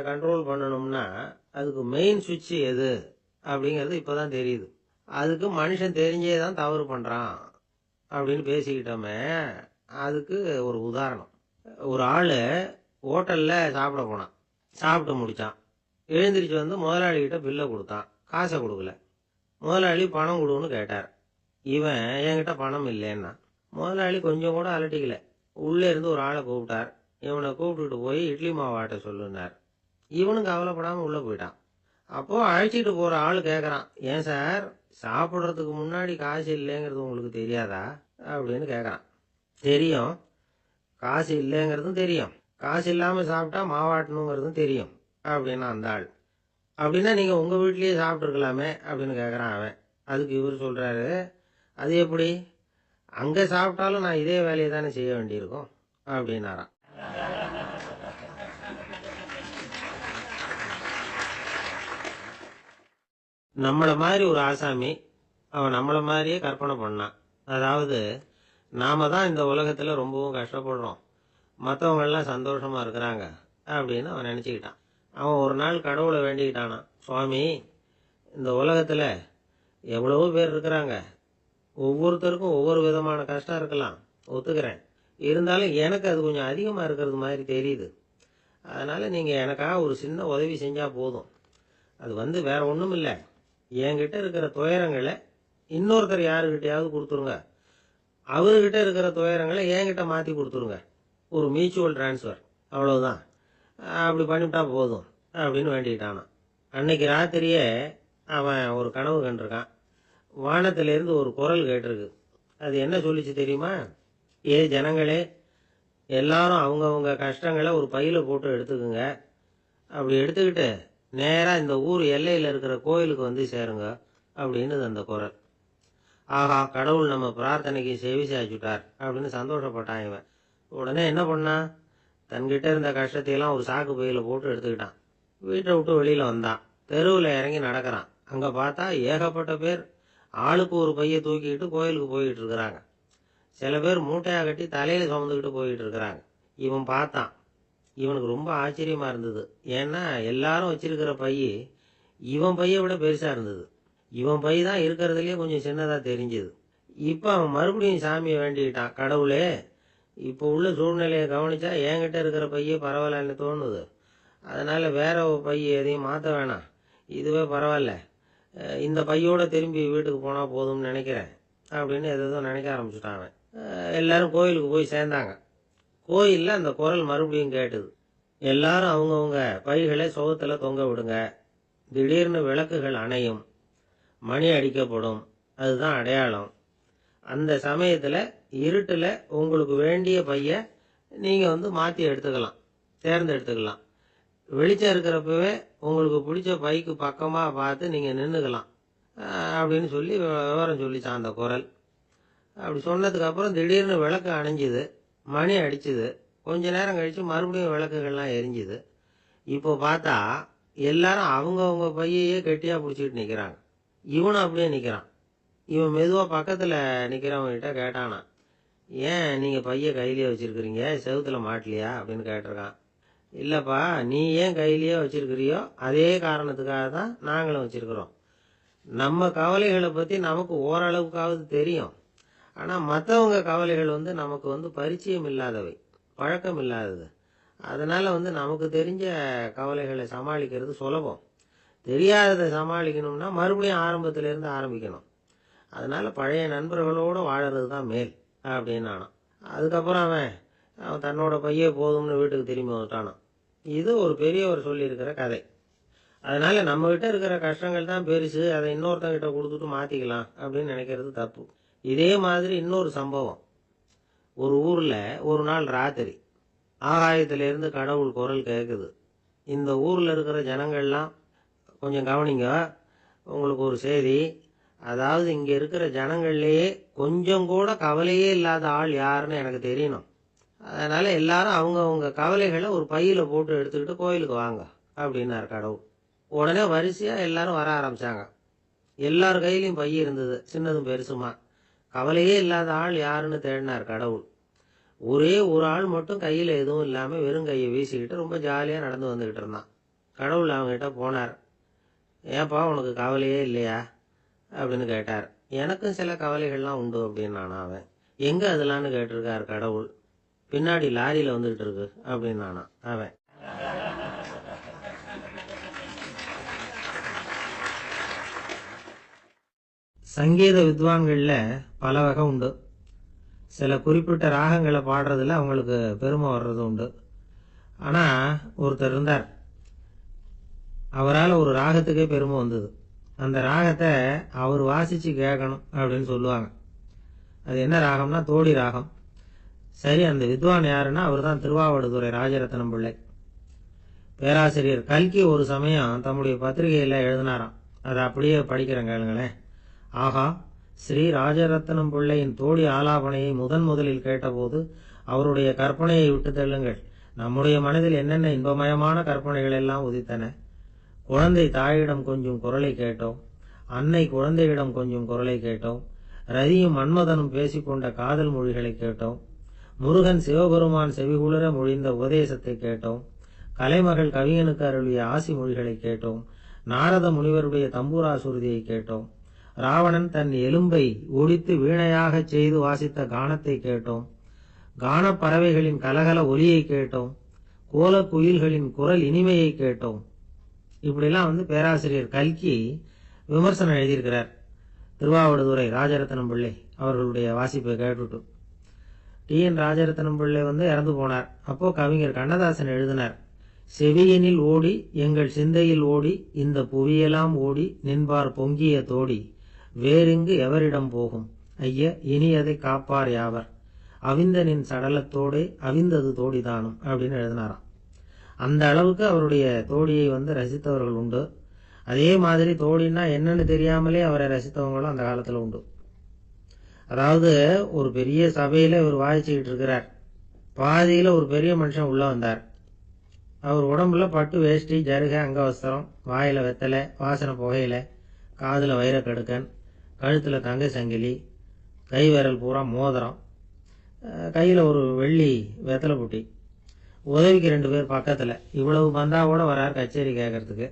கண்ட்ரோல் பண்ணணும்னா அதுக்கு மெயின் சுவிட்ச் எது அப்படிங்கிறது இப்பதான் தெரியுது. அதுக்கு மனுஷன் தெரிஞ்சே தான் தவறு பண்றான் அப்படின்னு பேசிக்கிட்டோமே. அதுக்கு ஒரு உதாரணம். ஒரு ஆளு ஹோட்டல்ல சாப்பிட போனான். சாப்பிட்டு முடிச்சான். எழுந்திரிச்சு முதலாளி கிட்ட பில்லை கொடுத்தான். காசை கொடுக்கல. முதலாளி பணம் கொடுன்னு கேட்டார். இவன் என்கிட்ட பணம் இல்லைன்னா. முதலாளி கொஞ்சம் கூட அலட்டிக்கல. உள்ளே இருந்து ஒரு ஆளை கூப்பிட்டார். இவனை கூப்பிட்டுட்டு போய் இட்லி மாவாட்ட சொல்லுனார். இவனும் கவலைப்படாம உள்ள போயிட்டான். அப்போ அழைச்சிட்டு போற ஆளு கேக்குறான், ஏன் சார் சாப்பிடுறதுக்கு முன்னாடி காசு இல்லைங்கிறது உங்களுக்கு தெரியாதா அப்படின்னு கேக்குறான். தெரியும், காசு இல்லைங்கிறதும் தெரியும், காசு இல்லாம சாப்பிட்டா மாவாட்டணுங்கிறதும் தெரியும் அப்படின்னா அந்த ஆள். அப்படின்னா நீங்க உங்க வீட்லயே சாப்பிட்டு இருக்கலாமே அப்படின்னு கேக்குறான் அவன். அதுக்கு இவர் சொல்றாரு, அது எப்படி, அங்க சாப்பிட்டாலும் நான் இதே வேலையை தானே செய்ய வேண்டியிருக்கும் அப்படின்னாராம். நம்மள மாதிரி ஒரு ஆசாமி அவன் நம்மள மாதிரியே கற்பனை பண்ணான். அதாவது நாம தான் இந்த உலகத்துல ரொம்பவும் கஷ்டப்படுறோம், மற்றவங்க எல்லாம் சந்தோஷமா இருக்கிறாங்க அப்படின்னு அவன் நினைச்சுக்கிட்டான். அவன் ஒரு நாள் கடவுளை வேண்டிக்கிட்டானா, சுவாமி, இந்த உலகத்துல எவ்வளவோ பேர் இருக்கிறாங்க, ஒவ்வொருத்தருக்கும் ஒவ்வொரு விதமான கஷ்டம் இருக்கலாம், ஒத்துக்கிறேன். இருந்தாலும் எனக்கு அது கொஞ்சம் அதிகமா இருக்கிறது மாதிரி தெரியுது. அதனால நீங்க எனக்காக ஒரு சின்ன உதவி செஞ்சா போதும். அது வேற ஒண்ணும் இல்லை, என்கிட்ட இருக்கிற துயரங்களை இன்னொருத்தர் யாருக்கிட்டையாவது கொடுத்துருங்க, அவர்கிட்ட இருக்கிற துயரங்களை என்கிட்ட மாத்தி கொடுத்துருங்க. ஒரு மியூச்சுவல் டிரான்ஸ்ஃபர், அவ்வளவுதான். அப்படி பண்ணிவிட்டா போதும் அப்படின்னு வேண்டிக்கிட்டானான். அன்னைக்கு ராத்திரியே அவன் ஒரு கனவு கண்டிருக்கான். வானத்திலிருந்து ஒரு குரல் கேட்டிருக்கு. அது என்ன சொல்லிச்சு தெரியுமா? ஏ ஜனங்களே, எல்லாரும் அவங்கவுங்க கஷ்டங்களை ஒரு பையில போட்டு எடுத்துக்குங்க. அப்படி எடுத்துக்கிட்டு நேரா இந்த ஊர் எல்லையில இருக்கிற கோயிலுக்கு சேருங்க அப்படின்னு அந்த குரல். ஆஹா, கடவுள் நம்ம பிரார்த்தனைக்கு செவி சாய்ச்சுட்டார் அப்படின்னு சந்தோஷப்பட்டான் இவன். உடனே என்ன பண்ணா, தன்கிட்ட இருந்த கஷ்டத்தையெல்லாம் ஒரு சாக்கு பையில போட்டு எடுத்துக்கிட்டான். வீட்டை விட்டு வெளியில வந்தான். தெருவில் இறங்கி நடக்கிறான். அங்க பார்த்தா ஏகப்பட்ட பேர் ஆளுக்கு ஒரு பைய தூக்கிட்டு கோயிலுக்கு போயிட்டு இருக்கிறாங்க. சில பேர் மூட்டையா கட்டி தலையில சுமந்துக்கிட்டு போயிட்டு இருக்கிறாங்க. இவன் பார்த்தான். இவனுக்கு ரொம்ப ஆச்சரியமா இருந்தது. ஏன்னா எல்லாரும் வச்சிருக்கிற பைய இவன் பையை விட பெருசா இருந்தது. இவன் பை தான் இருக்கிறதுலயே கொஞ்சம் சின்னதா தெரிஞ்சது. இப்ப அவன் மறுபடியும் சாமியை வேண்டிக்கிட்டான், கடவுளே இப்போ உள்ள சூழ்நிலையை கவனிச்சா என்கிட்ட இருக்கிற பையே பரவாயில்லன்னு தோணுது. அதனால வேற ஒரு பை எதையும் மாற்ற வேணாம், இதுவே பரவாயில்ல, இந்த பையோட திரும்பி வீட்டுக்கு போனா போதும்னு நினைக்கிறேன் அப்படின்னு எதோ நினைக்க ஆரம்பிச்சுட்டான் அவன். எல்லாரும் கோயிலுக்கு போய் சேர்ந்தாங்க. கோயில்ல அந்த குரல் மறுபடியும் கேட்டுது. எல்லாரும் அவங்கவுங்க பைகளை சுவத்துல தொங்க விடுங்க, திடீர்னு விளக்குகள் அணையும், மணி அடிக்கப்படும், அதுதான் அடையாளம். அந்த சமயத்துல இருட்டுல உங்களுக்கு வேண்டிய பைய நீங்க மாத்தி எடுத்துக்கலாம், தேர்ந்தெடுத்துக்கலாம். வெளிச்சம் இருக்கிறப்பவே உங்களுக்கு பிடிச்ச பைக்கு பக்கமா பார்த்து நீங்க நின்னுக்கலாம் அப்படின்னு சொல்லி விவரம் சொல்லிச்சான் அந்த குரல். அப்படி சொன்னதுக்கு அப்புறம் திடீர்னு விளக்கு அணைஞ்சுது, மணி அடிச்சுது. கொஞ்ச நேரம் கழிச்சு மறுபடியும் விளக்குகள்லாம் எரிஞ்சுது. இப்போ பார்த்தா எல்லாரும் அவங்கவுங்க பையையே கெட்டியா பிடிச்சிட்டு நிக்கிறாங்க. இவனும் அப்படியே நிக்கிறான். இவன் மெதுவா பக்கத்துல நிக்கிறவங்கிட்ட கேட்டானா, ஏன் நீங்க பைய கையிலேயே வச்சிருக்கிறீங்க, செவுத்துல மாட்டலையா அப்படின்னு கேட்டிருக்கான். இல்லப்பா, நீ ஏன் கையிலேயே வச்சிருக்கிறியோ அதே காரணத்துக்காக தான் நாங்களும் வச்சிருக்கிறோம். நம்ம கவலைகளை பத்தி நமக்கு ஓரளவுக்காவது தெரியும். ஆனா மற்றவங்க கவலைகள் நமக்கு பரிச்சயம் இல்லாதவை, பழக்கம் இல்லாதது. அதனால நமக்கு தெரிஞ்ச கவலைகளை சமாளிக்கிறது சுலபம். தெரியாததை சமாளிக்கணும்னா மறுபடியும் ஆரம்பத்துல இருந்து ஆரம்பிக்கணும். அதனால பழைய நண்பர்களோட வாழறது தான் மேல் அப்படின்னு ஆனான். அதுக்கப்புறம் அவன் தன்னோட பையே போதும்னு வீட்டுக்கு திரும்பி வந்துட்டானான். இது ஒரு பெரியவர் சொல்லியிருக்கிற கதை. அதனால நம்ம கிட்ட இருக்கிற கஷ்டங்கள் தான் பெருசு, அதை இன்னொருத்தங்கிட்ட கொடுத்துட்டு மாத்திக்கலாம் அப்படின்னு நினைக்கிறது தப்பு. இதே மாதிரி இன்னொரு சம்பவம். ஒரு ஊர்ல ஒரு நாள் ராத்திரி ஆகாயத்திலிருந்து கடவுள் குரல் கேட்குது. இந்த ஊர்ல இருக்கிற ஜனங்கள்லாம் கொஞ்சம் கவனிங்க, உங்களுக்கு ஒரு செய்தி. அதாவது இங்க இருக்கிற ஜனங்கள்லயே கொஞ்சம் கூட கவலையே இல்லாத ஆள் யாருன்னு எனக்கு தெரியணும். அதனால எல்லாரும் அவங்கவுங்க கவலைகளை ஒரு பையில போட்டு எடுத்துக்கிட்டு கோயிலுக்கு வாங்க அப்படின்னாரு கடவுள். உடனே வரிசையா எல்லாரும் வர ஆரம்பிச்சாங்க. எல்லார் கையிலையும் பை இருந்தது, சின்னதும் பெருசுமா. கவலையே இல்லாத ஆள் யாருன்னு தேடினார் கடவுள். ஒரே ஒரு ஆள் மட்டும் கையில எதுவும் இல்லாம வெறும் கையை வீசிக்கிட்டு ரொம்ப ஜாலியா நடந்து வந்துகிட்டு இருந்தான். கடவுள் அவங்ககிட்ட போனார். ஏன்பா உனக்கு கவலையே இல்லையா அப்படின்னு கேட்டார். எனக்கும் சில கவலைகள்லாம் உண்டு அப்படின்னு அவன். எங்க அதெல்லாம்னு கேட்டிருக்காரு கடவுள். பின்னாடி லாரியில வந்துகிட்டு இருக்கு அப்படின்னு அவன். சங்கீத வித்வான்கள்ல பல வகை உண்டு. சில குறிப்பிட்ட ராகங்களை பாடுறதுல அவங்களுக்கு பெருமை வர்றது உண்டு. ஆனா ஒருத்தர் இருந்தார், அவரால் ஒரு ராகத்துக்கே பெருமை வந்தது. அந்த ராகத்தை அவர் வாசிச்சு கேட்கணும் அப்படின்னு சொல்லுவாங்க. அது என்ன ராகம்னா தோடி ராகம். சரி, அந்த வித்வான் யாருன்னா அவர் தான் திருவாவடுதுறை ராஜரத்னம் பிள்ளை. பேராசிரியர் கல்கி ஒரு சமயம் தம்முடைய பத்திரிகையில எழுதினாராம். அதை அப்படியே படிக்கிறேன் கேளுங்களேன். ஆகா, ஸ்ரீ ராஜரத்னம் பிள்ளையின் தோடி ஆலாபனையை முதலில் கேட்டபோது அவருடைய கற்பனையை விட்டு தள்ளுங்கள். நம்முடைய மனதில் என்னென்ன இன்பமயமான கற்பனைகள் எல்லாம் உதித்தன. குழந்தை தாயிடம் கொஞ்சம் குரலை கேட்டோம், அன்னை குழந்தையிடம் கொஞ்சம் குரலை கேட்டோம், ரதியும் மன்மதனும் பேசிக்கொண்ட காதல் மொழிகளை கேட்டோம், முருகன் சிவபெருமான் செவிகுளிர மொழிந்த உபதேசத்தை கேட்டோம், கலைமகள் கவியனுக்கு அருளிய ஆசி மொழிகளை கேட்டோம், நாரத முனிவருடைய தம்பூரா சுருதியை கேட்டோம், ராவணன் தன் எலும்பை ஒடித்து வீணையாக செய்து வாசித்த கானத்தை கேட்டோம், கானப் பறவைகளின் கலகல ஒலியை கேட்டோம், கோலக் குயில்களின் குரல் இனிமையை கேட்டோம். இப்படிலாம் பேராசிரியர் கல்கி விமர்சனம் எழுதியிருக்கிறார் திருவாவடுதுறை ராஜரத்னம் பிள்ளை அவர்களுடைய வாசிப்பை கேட்டுட்டு. டி.என். ராஜரத்னம் பிள்ளை இறந்து போனார். அப்போ கவிஞர் கண்ணதாசன் எழுதினார், செவியினில் ஓடி எங்கள் சிந்தையில் ஓடி இந்த புவியெல்லாம் ஓடி நின்பார் பொங்கிய தோடி வேறிங்கு எவரிடம் போகும் ஐய இனி அதை காப்பார் யாவர் அவிந்தனின் சடலத்தோடே அவிந்தது தோடிதானும் அப்படின்னு எழுதினாராம். அந்த அளவுக்கு அவருடைய தோடியை ரசித்தவர்கள் உண்டு. அதே மாதிரி தோடினா என்னன்னு தெரியாமலே அவரை ரசித்தவங்களும் அந்த காலத்துல உண்டு. அதாவது ஒரு பெரிய சபையில இவர் வாய்ச்சிக்கிட்டு இருக்கிறார். பாதியில ஒரு பெரிய மனுஷன் உள்ள வந்தார். அவர் உடம்புல பட்டு வேஷ்டி, ஜருக, அங்கவஸ்திரம், வாயில வெத்தலை, வாசனை புகையில, காதுல வைரக்கடுக்கன், கழுத்துல தங்க சங்கிலி, கை விரல் பூரா மோதிரம், கையில ஒரு வெள்ளி வெத்தலை புட்டி, உதவிக்கு 2 பேர் பக்கத்துல. இவ்வளவு பந்தாவோட வரார் கச்சேரி கேட்கறதுக்கு.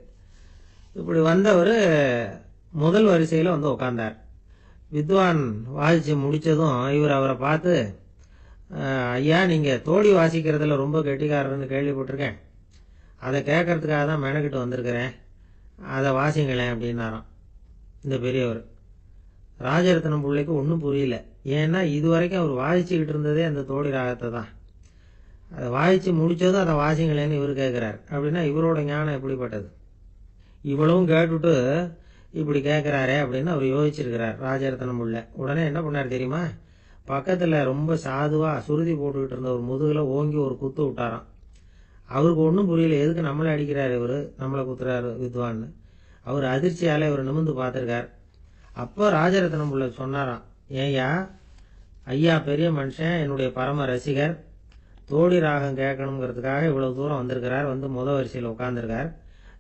இப்படி வந்தவர் முதல் வரிசையில் வந்து உட்கார்ந்தார். வித்வான் வாசிச்சு முடிச்சதும் இவர் அவரை பார்த்து, ஐயா, நீங்க தோடி வாசிக்கிறதுல ரொம்ப கெட்டிக்காரர்னு கேள்விப்பட்டிருக்கேன், அதை கேட்கறதுக்காக தான் மெனக்கிட்டு வந்திருக்கிறேன், அதை வாசிங்களேன் அப்படின்னாராம் இந்த பெரியவர். ராஜரத்னம் பிள்ளைக்கு ஒன்றும் புரியல. ஏன்னா இதுவரைக்கும் அவர் வாசிச்சுக்கிட்டு இருந்ததே அந்த தோடி ராகத்தை தான். அதை வாசிச்சு முடிச்சதும் அதை வாசிங்களேன்னு இவர் கேட்கிறார். அப்படின்னா இவரோட ஞானம் எப்படிப்பட்டது? இவ்வளவும் கேட்டுட்டு இப்படி கேட்கிறாரே அப்படின்னு அவர் யோசிச்சிருக்கிறார் ராஜரத்னம் பிள்ளை. உடனே என்ன பண்ணார் தெரியுமா? பக்கத்துல ரொம்ப சாதுவா சுருதி போட்டுக்கிட்டு இருந்த ஒரு முதுகுல ஓங்கி ஒரு குத்து விட்டாராம். அவருக்கு ஒன்றும் புரியல, எதுக்கு நம்மளை அடிக்கிறாரு இவரு, நம்மளை குத்துறாரு வித்வான்னு. அவர் அதிர்ச்சியால இவர் நிமிந்து பார்த்திருக்கார். அப்போ ராஜரத்னம் பிள்ளை சொன்னாராம், ஏய்யா, ஐயா பெரிய மனுஷன், என்னுடைய பரம ரசிகர், தோடி ராகம் கேட்கணுங்கிறதுக்காக இவ்வளவு தூரம் வந்திருக்கிறார், வந்து முத வரிசையில் உட்கார்ந்துருக்கார்.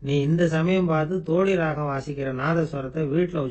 நீ இந்த சமயம் பார்த்து தோடி ராகம் வாசிக்கிற நாதஸ்வரத்தை வீட்டில்